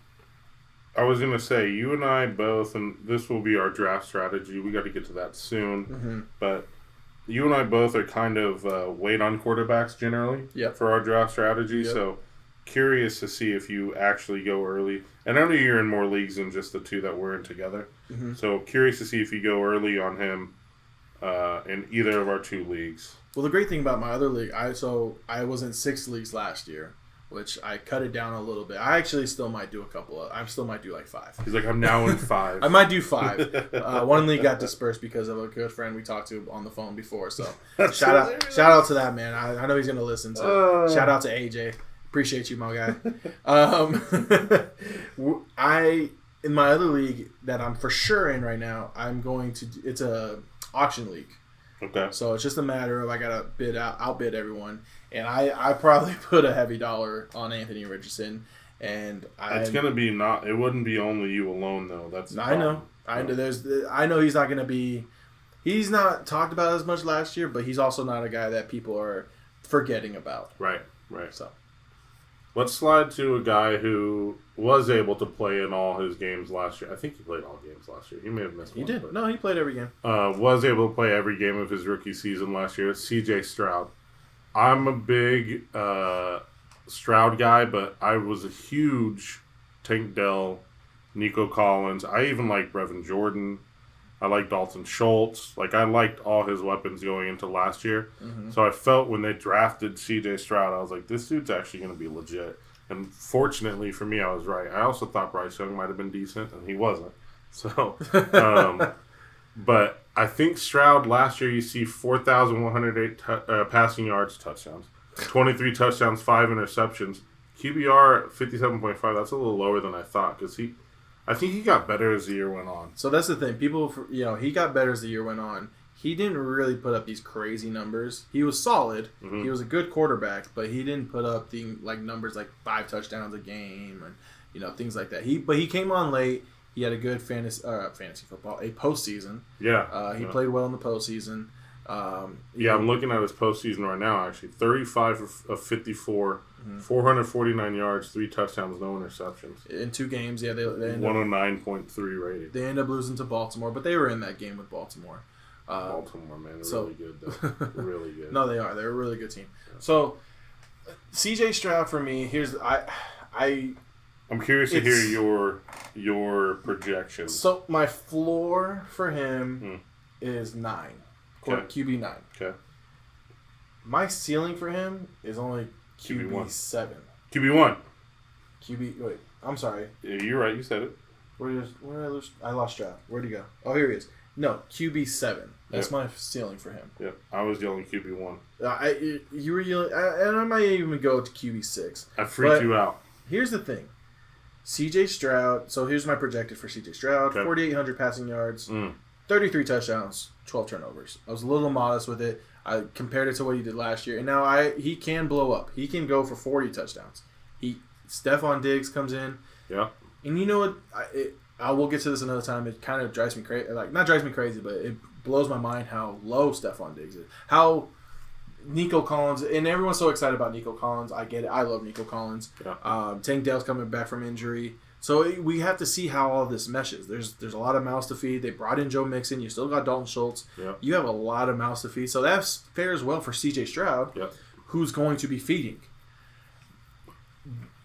I was going to say, you and I both, and this will be our draft strategy. We got to get to that soon. Mm-hmm. But you and I both are kind of wait on quarterbacks generally for our draft strategy. Yep. So curious to see if you actually go early. And I know you're in more leagues than just the 2 that we're in together. Mm-hmm. So curious to see if you go early on him in either of our 2 leagues. Well, the great thing about my other league, I was in 6 leagues last year, which I cut it down a little bit. I actually still might do like 5. He's like, I'm now in 5. I might do 5. One league got dispersed because of a good friend we talked to on the phone before. So shout out to that man. I know he's gonna listen. So shout out to AJ. Appreciate you, my guy. In my other league that I'm for sure in right now, it's a auction league. Okay. So it's just a matter of I gotta outbid everyone, and I probably put a heavy dollar on Anthony Richardson, and it's gonna be not. It wouldn't be only you alone though. That's I know. I know he's not gonna be. He's not talked about as much last year, but he's also not a guy that people are forgetting about. Right. So let's slide to a guy who was able to play in all his games last year. I think he played all games last year. He may have missed one. He did. No, he played every game. Was able to play every game of his rookie season last year. CJ Stroud. I'm a big Stroud guy, but I was a huge Tank Dell, Nico Collins. I even liked Brevin Jordan. I liked Dalton Schultz. Like, I liked all his weapons going into last year. Mm-hmm. So I felt when they drafted CJ Stroud, I was like, this dude's actually going to be legit. And fortunately for me, I was right. I also thought Bryce Young might have been decent, and he wasn't. So, but I think Stroud last year, you see 4,108 passing yards, touchdowns, 23 touchdowns, 5 interceptions. QBR 57.5. That's a little lower than I thought because I think he got better as the year went on. So that's the thing. He got better as the year went on. He didn't really put up these crazy numbers. He was solid. Mm-hmm. He was a good quarterback, but he didn't put up the numbers like 5 touchdowns a game and things like that. He came on late. He had a good fantasy football, a postseason. Yeah. He played well in the postseason. I'm looking at his postseason right now, actually. 35 of 54, 449 yards, 3 touchdowns, no interceptions. In 2 games, they ended 109.3 rated. They ended up losing to Baltimore, but they were in that game with Baltimore. Baltimore, man. They're really good, though. Really good. No, they are. They're a really good team. Yeah. So, CJ Stroud for me, I'm curious to hear your projections. So, my floor for him is 9. Okay. QB 9. Okay. My ceiling for him is only QB 7. QB 1. Wait, I'm sorry. Yeah, you're right. You said it. Where did I lose? I lost Stroud. Where'd he go? Oh, here he is. No, QB 7. That's my ceiling for him. Yep. I was yelling QB 1. You were yelling, and I might even go to QB 6. I freaked you out. Here's the thing. CJ Stroud. So here's my projected for CJ Stroud. Okay. 4,800 passing yards. 33 touchdowns, 12 turnovers. I was a little modest with it. I compared it to what he did last year. And now he can blow up. He can go for 40 touchdowns. Stephon Diggs comes in. Yeah. And you know what? I will get to this another time. It kind of drives me crazy. Not drives me crazy, but it blows my mind how low Stephon Diggs is. How Nico Collins, and everyone's so excited about Nico Collins. I get it. I love Nico Collins. Yeah. Tank Dell's coming back from injury. So we have to see how all this meshes. There's a lot of mouths to feed. They brought in Joe Mixon. You still got Dalton Schultz. Yep. You have a lot of mouths to feed. So that fares well for CJ Stroud, yep, who's going to be feeding.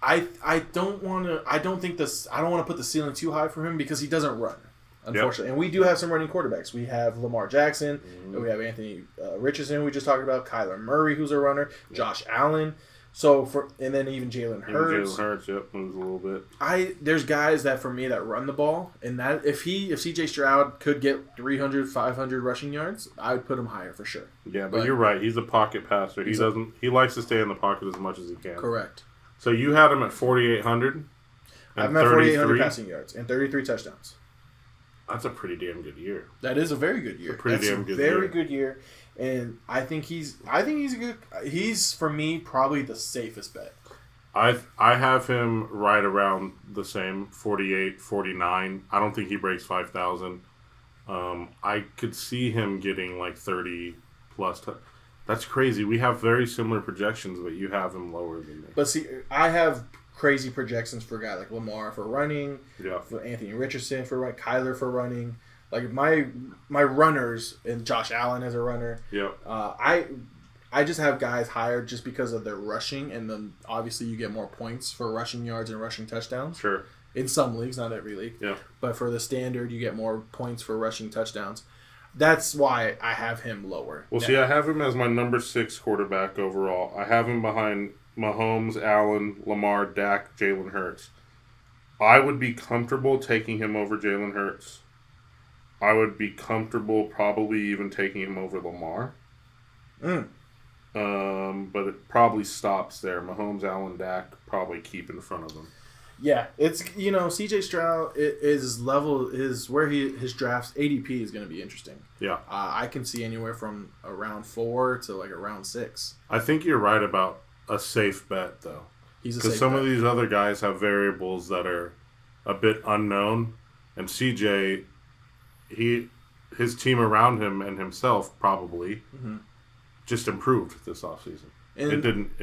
I don't want to put the ceiling too high for him because he doesn't run, unfortunately. Yep. And we do have some running quarterbacks. We have Lamar Jackson, and we have Anthony Richardson, we just talked about, Kyler Murray, who's a runner, Josh Allen. And then even Jalen Hurts. Jalen Hurts, moves a little bit. There's guys that for me that run the ball, and that if CJ Stroud could get 300, 500 rushing yards, I would put him higher for sure. Yeah, but you're right. He's a pocket passer. He likes to stay in the pocket as much as he can. Correct. So you had him at 4,800. I have him at 4,800 passing yards and 33 touchdowns. That's a pretty damn good year. That is a very good year. Very good year. And I think he's for me probably the safest bet. I have him right around the same, 48, 49. I don't think he breaks 5,000. I could see him getting like 30 plus. That's crazy. We have very similar projections, but you have him lower than me. But see, I have crazy projections for a guy like Lamar for running, for Anthony Richardson for running, Kyler for running. Like my runners, and Josh Allen as a runner. Yep. I just have guys higher just because of their rushing, and then obviously you get more points for rushing yards and rushing touchdowns. Sure. In some leagues, not every league. Yeah. But for the standard, you get more points for rushing touchdowns. That's why I have him lower. Well, see, I have him as my number 6 quarterback overall. I have him behind Mahomes, Allen, Lamar, Dak, Jalen Hurts. I would be comfortable taking him over Jalen Hurts. I would be comfortable probably even taking him over Lamar. But it probably stops there. Mahomes, Allen, Dak probably keep in front of him. Yeah, it's CJ Stroud is where his draft's ADP is going to be interesting. Yeah, I can see anywhere from around 4 to like around 6. I think you're right about a safe bet though. Because some of these other guys have variables that are a bit unknown, and CJ. His team around him and himself probably just improved this offseason.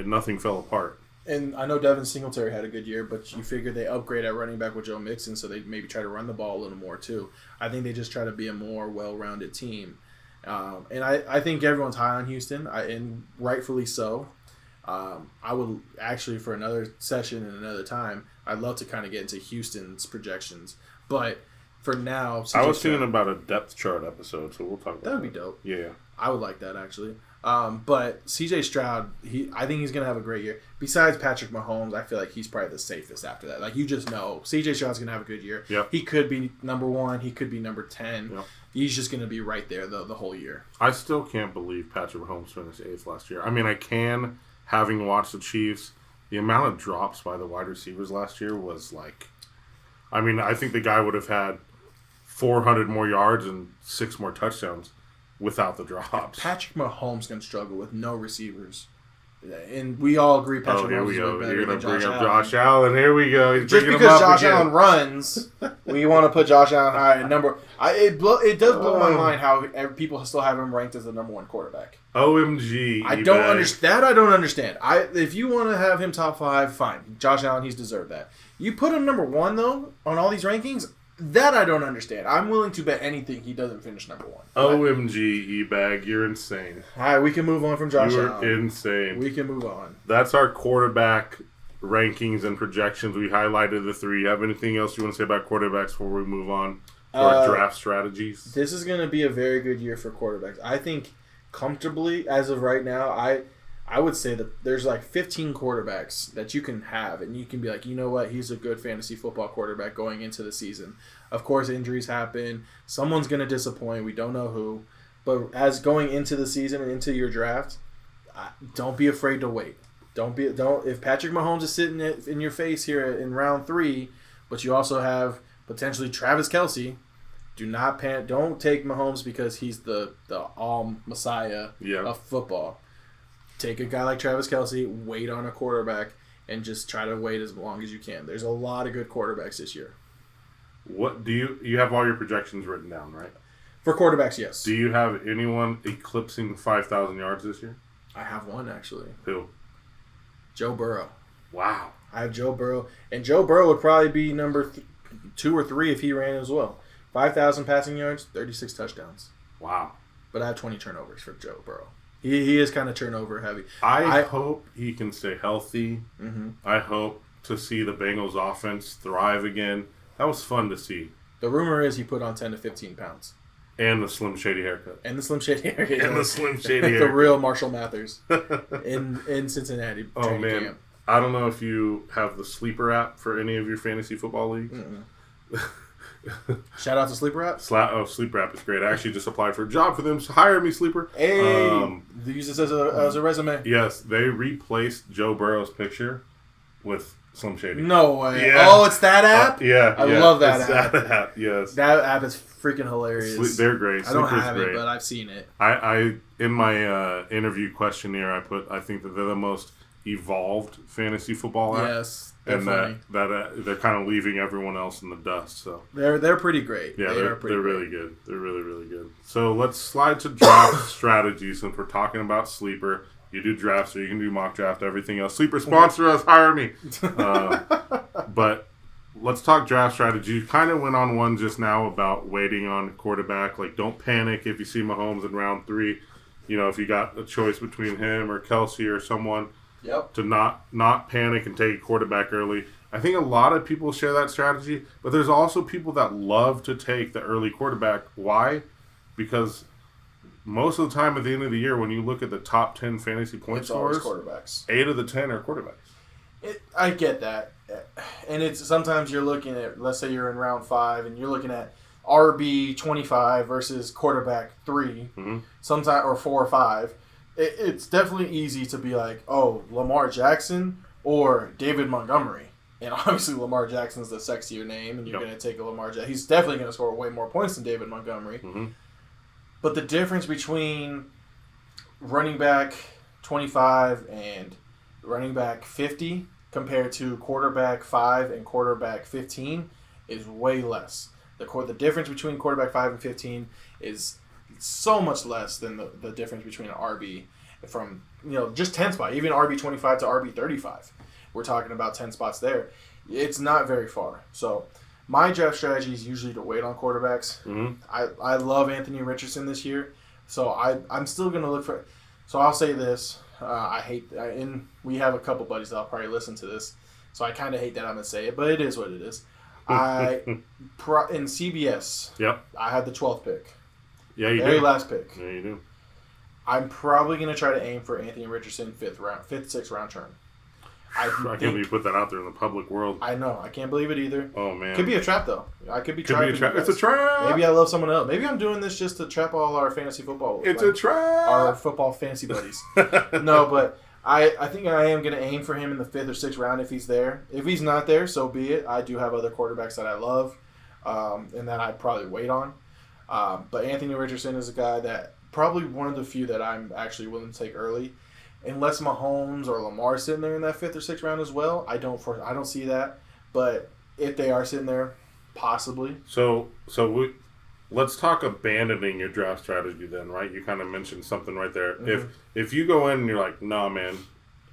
Nothing fell apart. And I know Devin Singletary had a good year, but you figure they upgrade at running back with Joe Mixon, so they maybe try to run the ball a little more too. I think they just try to be a more well-rounded team. And I think everyone's high on Houston, and rightfully so. I would actually, for another session and another time, I'd love to kind of get into Houston's projections. But for now, I was thinking about a depth chart episode, so we'll talk about that. That would be dope. Yeah. I would like that, actually. But CJ Stroud, I think he's going to have a great year. Besides Patrick Mahomes, I feel like he's probably the safest after that. Like, you just know CJ Stroud's going to have a good year. Yep. He could be number 1. He could be number 10. Yep. He's just going to be right there the whole year. I still can't believe Patrick Mahomes finished 8th last year. I mean, I can, having watched the Chiefs. The amount of drops by the wide receivers last year was like... I mean, I think the guy would have had 400 more yards and 6 more touchdowns without the drops. Patrick Mahomes can struggle with no receivers. And we all agree Patrick Mahomes is better You're going than to bring Josh up Allen. Josh Allen. Here we go. He's just bringing because him up Josh again. Allen runs, we want to put Josh Allen high at number. It does blow my mind how people still have him ranked as the number 1 quarterback. OMG. I don't understand. I don't understand. If you want to have him top 5, fine. Josh Allen, he's deserved that. You put him number 1 though on all these rankings. That I don't understand. I'm willing to bet anything he doesn't finish number 1. OMG, E-Bag, you're insane. All right, we can move on from Josh You're Allen. insane. We can move on. That's our quarterback rankings and projections. We highlighted the 3. You have anything else you want to say about quarterbacks before we move on to our draft strategies? This is going to be a very good year for quarterbacks. I think comfortably, as of right now, I would say that there's like 15 quarterbacks that you can have, and you can be like, you know what, he's a good fantasy football quarterback going into the season. Of course, injuries happen. Someone's going to disappoint. We don't know who. But as going into the season and into your draft, don't be afraid to wait. If Patrick Mahomes is sitting in your face here in round 3, but you also have potentially Travis Kelce, don't take Mahomes because he's the all messiah of football. Take a guy like Travis Kelce, wait on a quarterback, and just try to wait as long as you can. There's a lot of good quarterbacks this year. What do you have all your projections written down, right? For quarterbacks, yes. Do you have anyone eclipsing 5,000 yards this year? I have one, actually. Who? Joe Burrow. Wow. I have Joe Burrow. And Joe Burrow would probably be number 2 or 3 if he ran as well. 5,000 passing yards, 36 touchdowns. Wow. But I have 20 turnovers for Joe Burrow. He is kind of turnover heavy. I hope he can stay healthy. Mm-hmm. I hope to see the Bengals offense thrive again. That was fun to see. The rumor is he put on 10 to 15 pounds. And the Slim Shady haircut. And the Slim Shady haircut. And the Slim Shady haircut. The real Marshall Mathers in Cincinnati. Oh, man. Camp. I don't know if you have the Sleeper app for any of your fantasy football leagues. Shout out to Sleeper app. Sleeper app is great. I actually just applied for a job for them. So hire me, Sleeper. Hey, use this as a resume. Yes, they replaced Joe Burrow's picture with Slim Shady. No way. Yeah. Oh, it's that app? I love that app. That app, yes. That app is freaking hilarious. They're great. I don't Sleeper's have great. it, but I've seen it. I in my interview questionnaire, I think that they're the most evolved fantasy football app. Yes, they're and funny. that they're kind of leaving everyone else in the dust. So they're pretty great. Yeah, they're really good. They're really, really good. So let's slide to draft strategy since we're talking about Sleeper. You do drafts, so you can do mock draft, everything else. Sleeper, sponsor us, hire me. But let's talk draft strategy. You kind of went on one just now about waiting on quarterback. Like, don't panic if you see Mahomes in round 3. You know, if you got a choice between him or Kelsey or someone, to not panic and take a quarterback early. I think a lot of people share that strategy, but there's also people that love to take the early quarterback. Why? Because most of the time at the end of the year, when you look at the top 10 fantasy point scorers, quarterbacks. 8 of the 10 are quarterbacks. I get that. And it's sometimes you're looking at, let's say you're in round 5, and you're looking at RB 25 versus quarterback 3, sometimes or 4 or 5. It's definitely easy to be like, oh, Lamar Jackson or David Montgomery. And obviously Lamar Jackson's the sexier name, and you're going to take a Lamar Jackson. He's definitely going to score way more points than David Montgomery. But the difference between running back 25 and running back 50 compared to quarterback 5 and quarterback 15 is way less. The difference between quarterback 5 and 15 is so much less than the difference between an RB from, just 10 spot, even RB 25 to RB 35. We're talking about 10 spots there. It's not very far. So my draft strategy is usually to wait on quarterbacks. I love Anthony Richardson this year, so I'm still going to look for. So I'll say this: we have a couple buddies that'll probably listen to this, so I kind of hate that I'm going to say it, but it is what it is. In CBS, I had the 12th pick. Yeah, you Very do. last pick. Yeah, you do. I'm probably going to try to aim for Anthony Richardson 5th, 6th round turn. I can't believe you put that out there in the public world. I know. I can't believe it either. Oh, man. Could be a trap, though. I could be trapping. It's a trap. Maybe I love someone else. Maybe I'm doing this just to trap all our fantasy football. It's a trap. Our football fantasy buddies. No, but I think I am going to aim for him in the 5th or 6th round if he's there. If he's not there, so be it. I do have other quarterbacks that I love and that I'd probably wait on. But Anthony Richardson is a guy that probably one of the few that I'm actually willing to take early. Unless Mahomes or Lamar sitting there in that 5th or 6th round as well, I don't see that. But if they are sitting there, possibly. So let's talk abandoning your draft strategy then, right? You kind of mentioned something right there. If you go in and you're like, nah, man,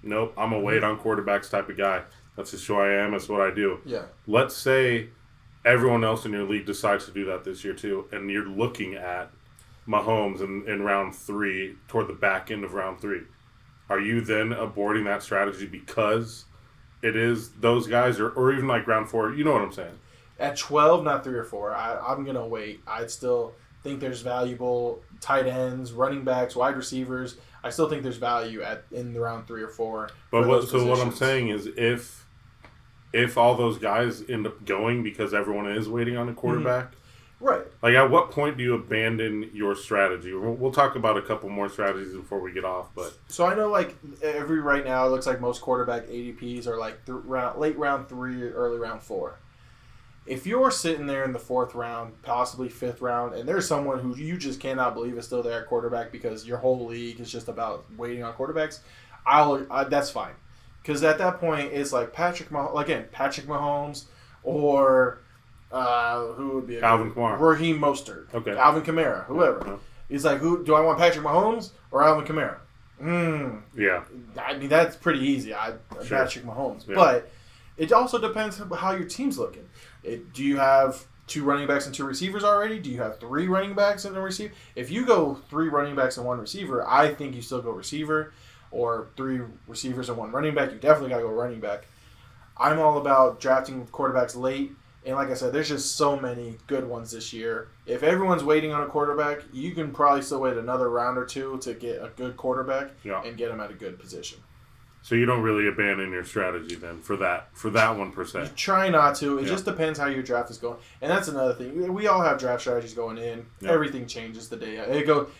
nope, I'm a wait on quarterbacks type of guy. That's just who I am. That's what I do. Yeah. Let's say everyone else in your league decides to do that this year too, and you're looking at Mahomes in round 3, toward the back end of round 3. Are you then aborting that strategy because it is those guys, or even like round 4? You know what I'm saying? At 12, not 3 or 4. I'm going to wait. I still think there's valuable tight ends, running backs, wide receivers. I still think there's value in the round 3 or 4. But what I'm saying is if all those guys end up going because everyone is waiting on a quarterback, right? Like, at what point do you abandon your strategy? We'll talk about a couple more strategies before we get off. But so I know, like right now, it looks like most quarterback ADPs are like late round 3, early round 4. If you're sitting there in the 4th round, possibly 5th round, and there's someone who you just cannot believe is still there at quarterback because your whole league is just about waiting on quarterbacks, that's fine. Because at that point, it's like Patrick Mahomes or who would be Alvin Kamara, Raheem Mostert, Alvin Kamara, whoever. Yeah. He's like, who do I want, Patrick Mahomes or Alvin Kamara? Yeah. I mean, that's pretty easy. Sure. Patrick Mahomes. Yeah. But it also depends on how your team's looking. Do you have 2 running backs and 2 receivers already? Do you have 3 running backs and a receiver? If you go 3 running backs and 1 receiver, I think you still go receiver. Or 3 receivers and 1 running back. You definitely got to go running back. I'm all about drafting quarterbacks late. And like I said, there's just so many good ones this year. If everyone's waiting on a quarterback, you can probably still wait another round or two to get a good quarterback and get them at a good position. So you don't really abandon your strategy then for that one per se. You try not to. It just depends how your draft is going. And that's another thing. We all have draft strategies going in. Yeah. Everything changes the day.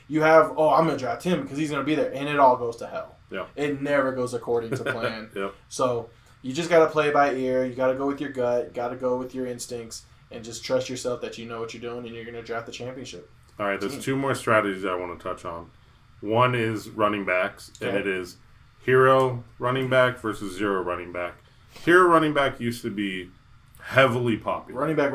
You have, I'm going to draft him because he's going to be there. And it all goes to hell. Yeah. It never goes according to plan. Yep. So you just got to play by ear. You got to go with your gut. Got to go with your instincts. And just trust yourself that you know what you're doing and you're going to draft the championship. All right, there's two more strategies I want to touch on. One is running backs, and it is hero running back versus zero running back. Hero running back used to be heavily popular. Running back.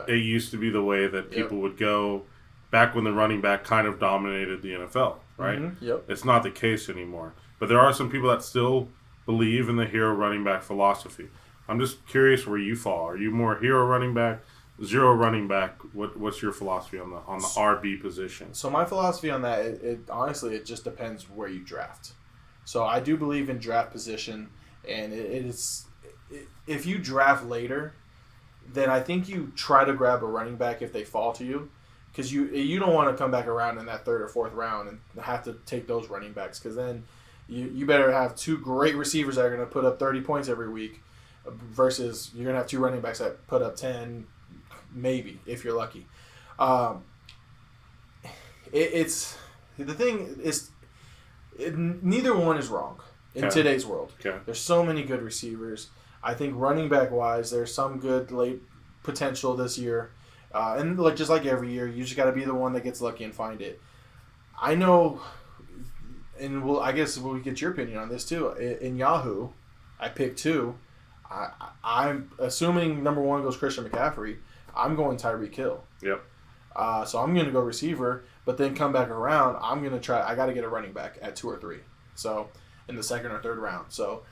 It used to be the way that people would go back when the running back kind of dominated the NFL, right? Mm-hmm. Yep. It's not the case anymore. But there are some people that still believe in the hero running back philosophy. I'm just curious where you fall. Are you more hero running back, zero running back? What's your philosophy on the RB position? So my philosophy on that, it honestly, it just depends where you draft. So I do believe in draft position, and if you draft later, then I think you try to grab a running back if they fall to you, because you don't want to come back around in that third or fourth round and have to take those running backs, because then you better have two great receivers that are going to put up 30 points every week, versus you're going to have two running backs that put up 10, maybe if you're lucky. Neither one is wrong in today's world. Okay. There's so many good receivers. I think running back wise, there's some good late potential this year, and just like every year, you just got to be the one that gets lucky and find it. I know, and I guess we'll get your opinion on this too. In Yahoo, I picked two. I'm assuming number one goes Christian McCaffrey. I'm going Tyreek Hill. Yep. So I'm going to go receiver, but then come back around. I'm going to try. I got to get a running back at 2 or 3. So in the second or third round. So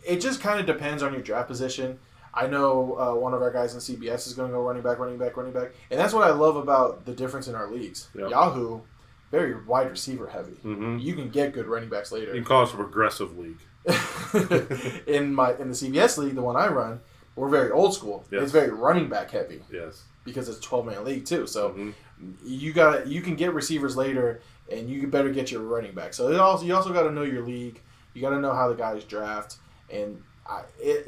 it just kind of depends on your draft position. I know one of our guys in CBS is going to go running back, and that's what I love about the difference in our leagues. Yep. Yahoo, very wide receiver heavy. Mm-hmm. You can get good running backs later. You can call us a progressive league. In the CBS league, the one I run, we're very old school. Yes. It's very running back heavy. Yes. Because it's a 12-man league too, so you can get receivers later, and you better get your running back. So you also got to know your league. You got to know how the guys draft, and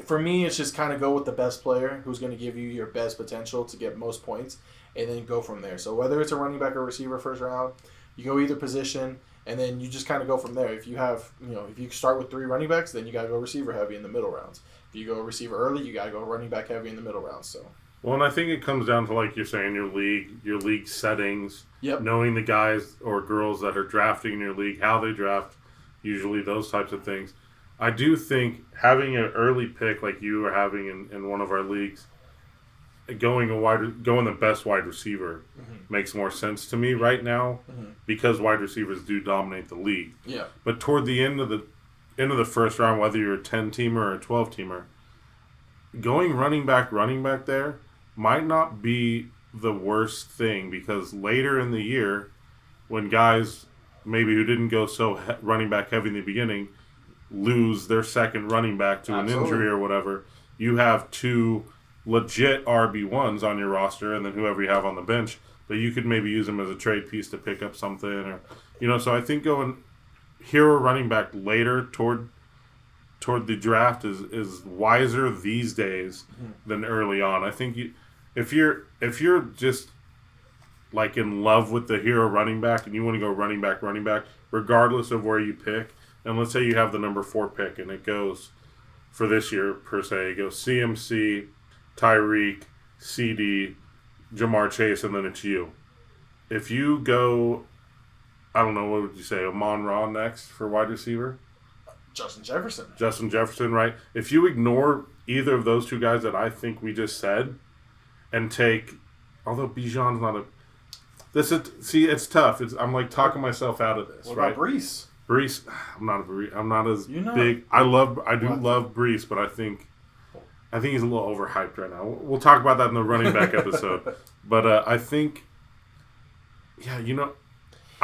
for me, it's just kind of go with the best player who's going to give you your best potential to get most points, and then go from there. So whether it's a running back or receiver first round, you go either position, and then you just kind of go from there. If you have, if you start with 3 running backs, then you got to go receiver heavy in the middle rounds. If you go receiver early, you got to go running back heavy in the middle rounds. So. Well, and I think it comes down to, like you're saying, your league settings, knowing the guys or girls that are drafting in your league, how they draft, usually those types of things. I do think having an early pick like you are having in one of our leagues, going the best wide receiver makes more sense to me right now because wide receivers do dominate the league. Yeah. But toward the end of the first round, whether you're a 10-teamer or a 12-teamer, going running back there might not be the worst thing, because later in the year, when guys maybe who didn't go so running back heavy in the beginning lose their second running back to an injury or whatever, you have 2 legit RB1s on your roster, and then whoever you have on the bench, but you could maybe use them as a trade piece to pick up something, or so I think going hero running back later toward the draft is wiser these days than early on. I think if you're just like in love with the hero running back and you want to go running back, regardless of where you pick, and let's say you have the number 4 pick and it goes for this year per se, it goes CMC, Tyreek, CD, Jamar Chase, and then it's you. If you go, I don't know, what would you say, Amon-Ra next for wide receiver? Justin Jefferson, right? If you ignore either of those 2 guys that I think we just said and take, although Bijan's not a, it's tough. I'm like talking myself out of this, what right? About Brees? I'm not as big. I do love Brees, but I think he's a little overhyped right now. We'll talk about that in the running back episode. But I think,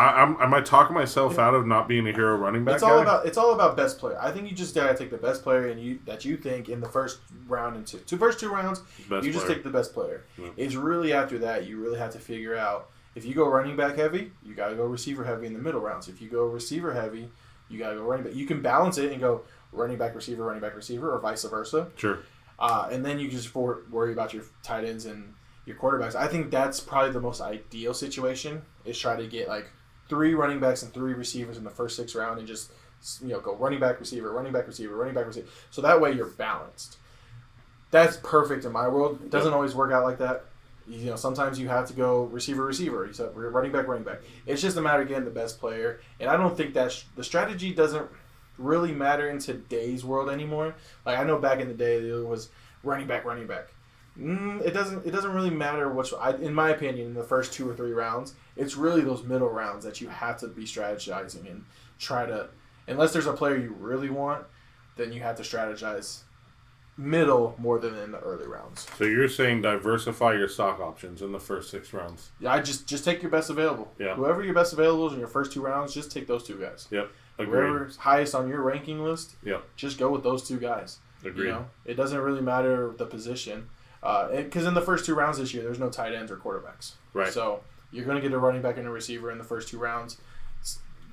Am I talking myself out of not being a hero running back? It's all about best player. I think you just gotta take the best player that you think in the first round and first two rounds. You just take the best player. Yeah. It's really after that you really have to figure out if you go running back heavy, you gotta go receiver heavy in the middle rounds. If you go receiver heavy, you gotta go running back. You can balance it and go running back receiver, or vice versa. Sure. And then you just worry about your tight ends and your quarterbacks. I think that's probably the most ideal situation is try to get like 3 running backs and 3 receivers in the first 6 rounds and just go running back receiver, running back receiver, running back receiver. So that way you're balanced. That's perfect in my world. It doesn't always work out like that. Sometimes you have to go receiver. So running back. It's just a matter of getting the best player. And I don't think that the strategy doesn't really matter in today's world anymore. Like I know back in the day it was running back. It doesn't really matter in my opinion, in the first 2 or 3 rounds. It's really those middle rounds that you have to be strategizing and try to, unless there's a player you really want, then you have to strategize middle more than in the early rounds. So you're saying diversify your stock options in the first 6 rounds? Yeah, I just take your best available. Yeah. Whoever your best available is in your first 2 rounds, just take those 2 guys. Yep. Agreed. Whoever's highest on your ranking list, yep, just go with those 2 guys. Agreed. It doesn't really matter the position. Because in the first 2 rounds this year, there's no tight ends or quarterbacks. Right. So you're going to get a running back and a receiver in the first 2 rounds.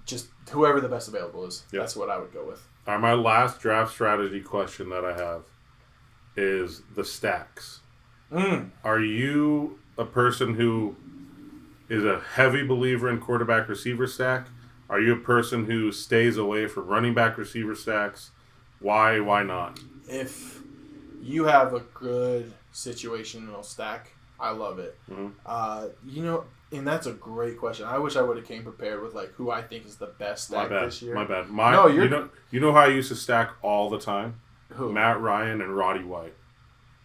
Just whoever the best available is. Yep. That's what I would go with. All right, my last draft strategy question that I have is the stacks. Are you a person who is a heavy believer in quarterback receiver stack? Are you a person who stays away from running back receiver stacks? Why not? If you have a good situational stack, I love it. Mm-hmm. And that's a great question. I wish I would have came prepared with like who I think is the best stack this year. My bad. You know how I used to stack all the time? Who? Matt Ryan and Roddy White.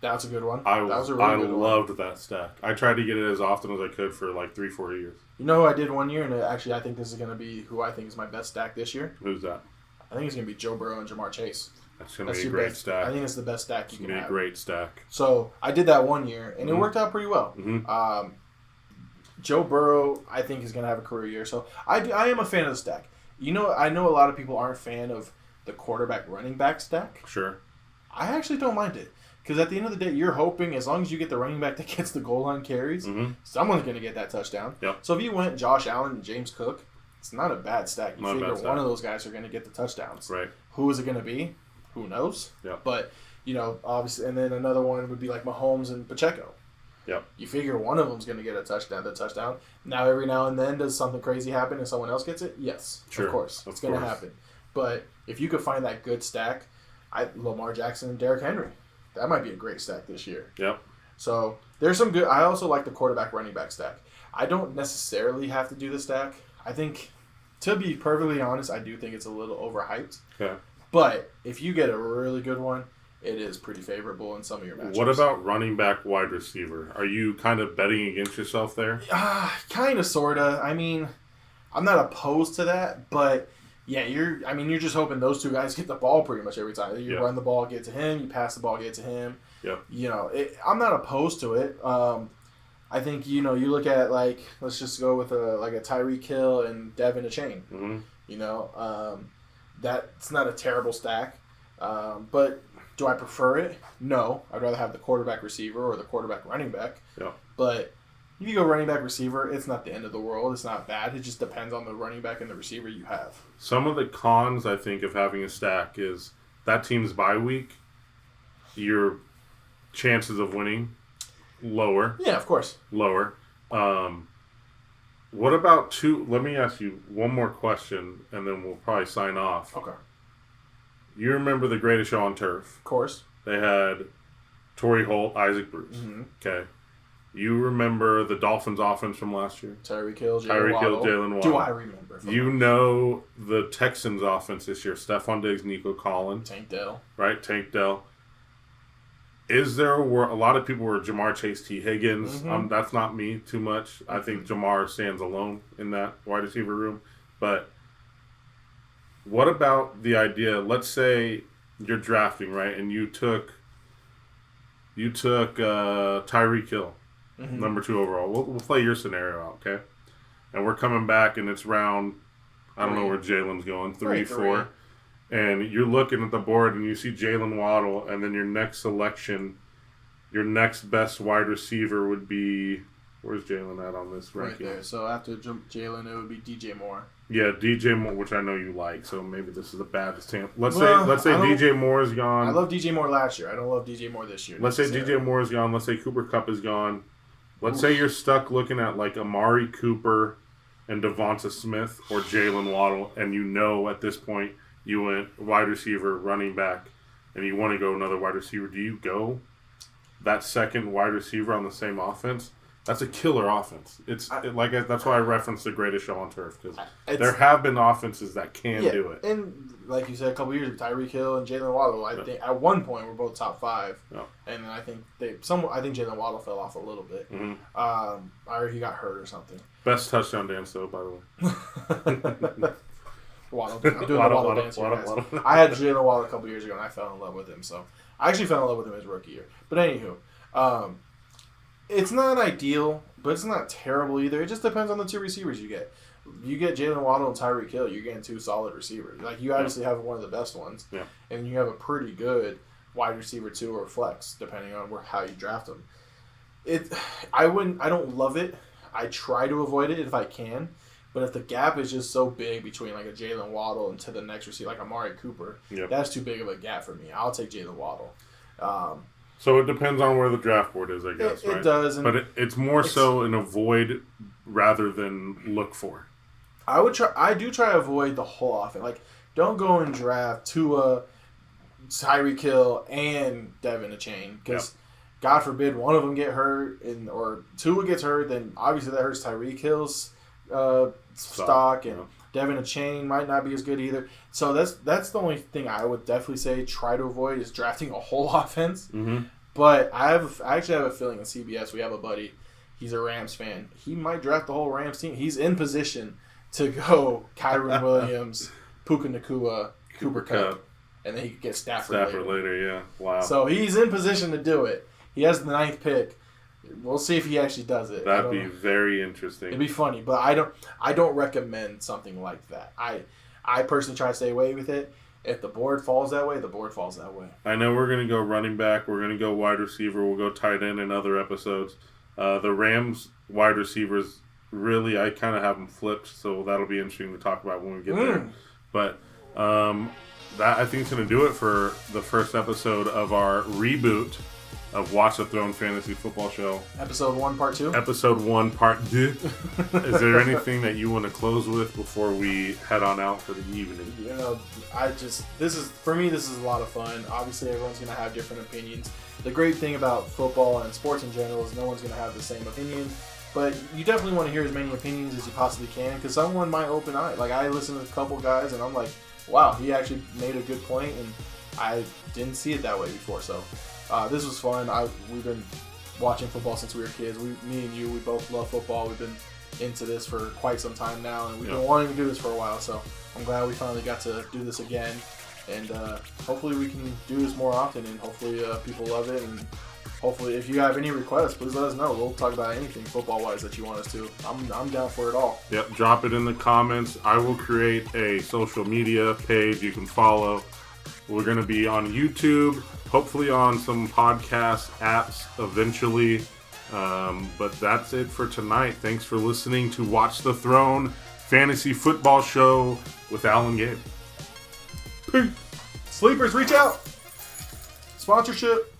That's a good one. I loved that stack. I tried to get it as often as I could for like 3-4 years. You know who I did one year, and actually I think this is going to be who I think is my best stack this year? Who's that? I think it's going to be Joe Burrow and Jamar Chase. That's going to be a great stack. I think it's the best stack you can have. It's going to be a great stack. So I did that one year, and it worked out pretty well. Mm-hmm. Joe Burrow, I think, is going to have a career year. So I am a fan of the stack. I know a lot of people aren't a fan of the quarterback running back stack. Sure. I actually don't mind it. Because at the end of the day, you're hoping as long as you get the running back that gets the goal line carries, someone's going to get that touchdown. Yep. So if you went Josh Allen and James Cook, it's not a bad stack. You figure one of those guys are going to get the touchdowns. Right. Who is it going to be? Who knows? Yep. But, obviously, and then another one would be like Mahomes and Pacheco. Yep. You figure one of them's going to get a touchdown. Now, every now and then, does something crazy happen and someone else gets it? Yes. Sure. Of course. It's going to happen. But if you could find that good stack, Lamar Jackson and Derrick Henry. That might be a great stack this year. Yep. So there's some good. I also like the quarterback running back stack. I don't necessarily have to do the stack. I think, to be perfectly honest, I do think it's a little overhyped. Okay. But if you get a really good one, it is pretty favorable in some of your matchups. What about running back wide receiver? Are you kind of betting against yourself there? Kind of, sort of. I mean, I'm not opposed to that, but yeah, you're just hoping those 2 guys get the ball pretty much every time. You run the ball, get to him. You pass the ball, get to him. Yep. I'm not opposed to it. I think, you look at, like, let's just go with a Tyreek Hill and Devin Achane. Mm-hmm. That's not a terrible stack. But do I prefer it? No. I'd rather have the quarterback receiver or the quarterback running back. Yeah. But if you go running back receiver, it's not the end of the world. It's not bad. It just depends on the running back and the receiver you have. Some of the cons, I think, of having a stack is that team's bye week, your chances of winning, lower. Yeah, of course. Lower. What about let me ask you one more question, and then we'll probably sign off. Okay. You remember the Greatest Show on Turf? Of course. They had Torrey Holt, Isaac Bruce. Mm-hmm. Okay. You remember the Dolphins offense from last year? Tyreek Hill, Jalen Waddle. Do I remember? You know the Texans offense this year. Stephon Diggs, Nico Collins. Tank Dell. Right, Tank Dell. Is there a lot of people were Jamar Chase, T. Higgins. Mm-hmm. That's not me too much. I think Jamar stands alone in that wide receiver room. But what about the idea, let's say you're drafting, right, and you took Tyreek Hill. Mm-hmm. Number 2 overall. We'll play your scenario out, okay? and we're coming back, and it's round, I don't know where Jalen's going, 3, 4. And you're looking at the board, and you see Jalen Waddle, and then your next selection, your next best wide receiver would be, where's Jalen at on this ranking? Right there. So after Jalen, it would be DJ Moore. Yeah, DJ Moore, which I know you like, so maybe this is a bad attempt. Let's say DJ Moore is gone. I love DJ Moore last year. I don't love DJ Moore this year. Let's say DJ Moore is gone. Let's say Cooper Kupp is gone. Let's say you're stuck looking at like Amari Cooper and Devonta Smith or Jalen Waddle, and you know at this point you went wide receiver, running back, and you want to go another wide receiver. Do you go that second wide receiver on the same offense? That's a killer offense. That's why I referenced the greatest show on turf, because there have been offenses that can do it. And like you said, a couple years ago, Tyreek Hill and Jalen Waddle, I think at one point were both top 5, and I think Jalen Waddle fell off a little bit. Or he got hurt or something. Best touchdown dance though, by the way. Waddle. I'm doing the Waddle dance here, guys. I had Jalen Waddle a couple years ago, and I fell in love with him. So I actually fell in love with him his rookie year. But anywho, it's not ideal, but it's not terrible either. It just depends on the 2 receivers you get. You get Jalen Waddle and Tyreek Hill, you're getting 2 solid receivers. Like, you obviously have one of the best ones, and you have a pretty good wide receiver 2 or flex, depending on how you draft them. I don't love it. I try to avoid it if I can, but if the gap is just so big between like a Jalen Waddle and to the next receiver, like Amari Cooper, that's too big of a gap for me. I'll take Jalen Waddle. So it depends on where the draft board is, I guess, right? It does. But it's more so an avoid rather than look for. I do try to avoid the whole offense. Like, don't go and draft Tua, Tyreek Hill, and Devin Achane, because God forbid one of them get hurt, or Tua gets hurt, then obviously that hurts Tyreek Hill's stock, and Devin Achane might not be as good either. So that's the only thing I would definitely say try to avoid is drafting a whole offense. Mm-hmm. But I actually have a feeling in CBS we have a buddy. He's a Rams fan. He might draft the whole Rams team. He's in position to go Kyron Williams, Puka Nacua, Cooper Kupp, and then he could get Stafford later. Yeah. Wow. So he's in position to do it. He has the 9th pick. We'll see if he actually does it. That'd be very interesting. It'd be funny, but I don't recommend something like that. I personally try to stay away with it. If the board falls that way, the board falls that way. I know we're going to go running back. We're going to go wide receiver. We'll go tight end in other episodes. The Rams wide receivers, really, I kind of have them flipped, so that'll be interesting to talk about when we get there. But that, I think, is going to do it for the first episode of our reboot of Watch the Throne Fantasy Football Show. Episode 1, Part 2? Episode 1, Part 2. Is there anything that you want to close with before we head on out for the evening? You know, this is a lot of fun. Obviously, everyone's going to have different opinions. The great thing about football and sports in general is no one's going to have the same opinion. But you definitely want to hear as many opinions as you possibly can, because someone might open eye. Like, I listen to a couple guys, and I'm like, wow, he actually made a good point, and I didn't see it that way before, so... this was fun. We've been watching football since we were kids. Me and you, we both love football. We've been into this for quite some time now, and we've been wanting to do this for a while. So I'm glad we finally got to do this again, and hopefully we can do this more often, and hopefully people love it. And hopefully, if you have any requests, please let us know. We'll talk about anything football-wise that you want us to. I'm down for it all. Yep, drop it in the comments. I will create a social media page you can follow. We're going to be on YouTube, hopefully on some podcast apps eventually. But that's it for tonight. Thanks for listening to Watch the Throne Fantasy Football Show with Al and Gabe. Peace. Sleepers, reach out. Sponsorship.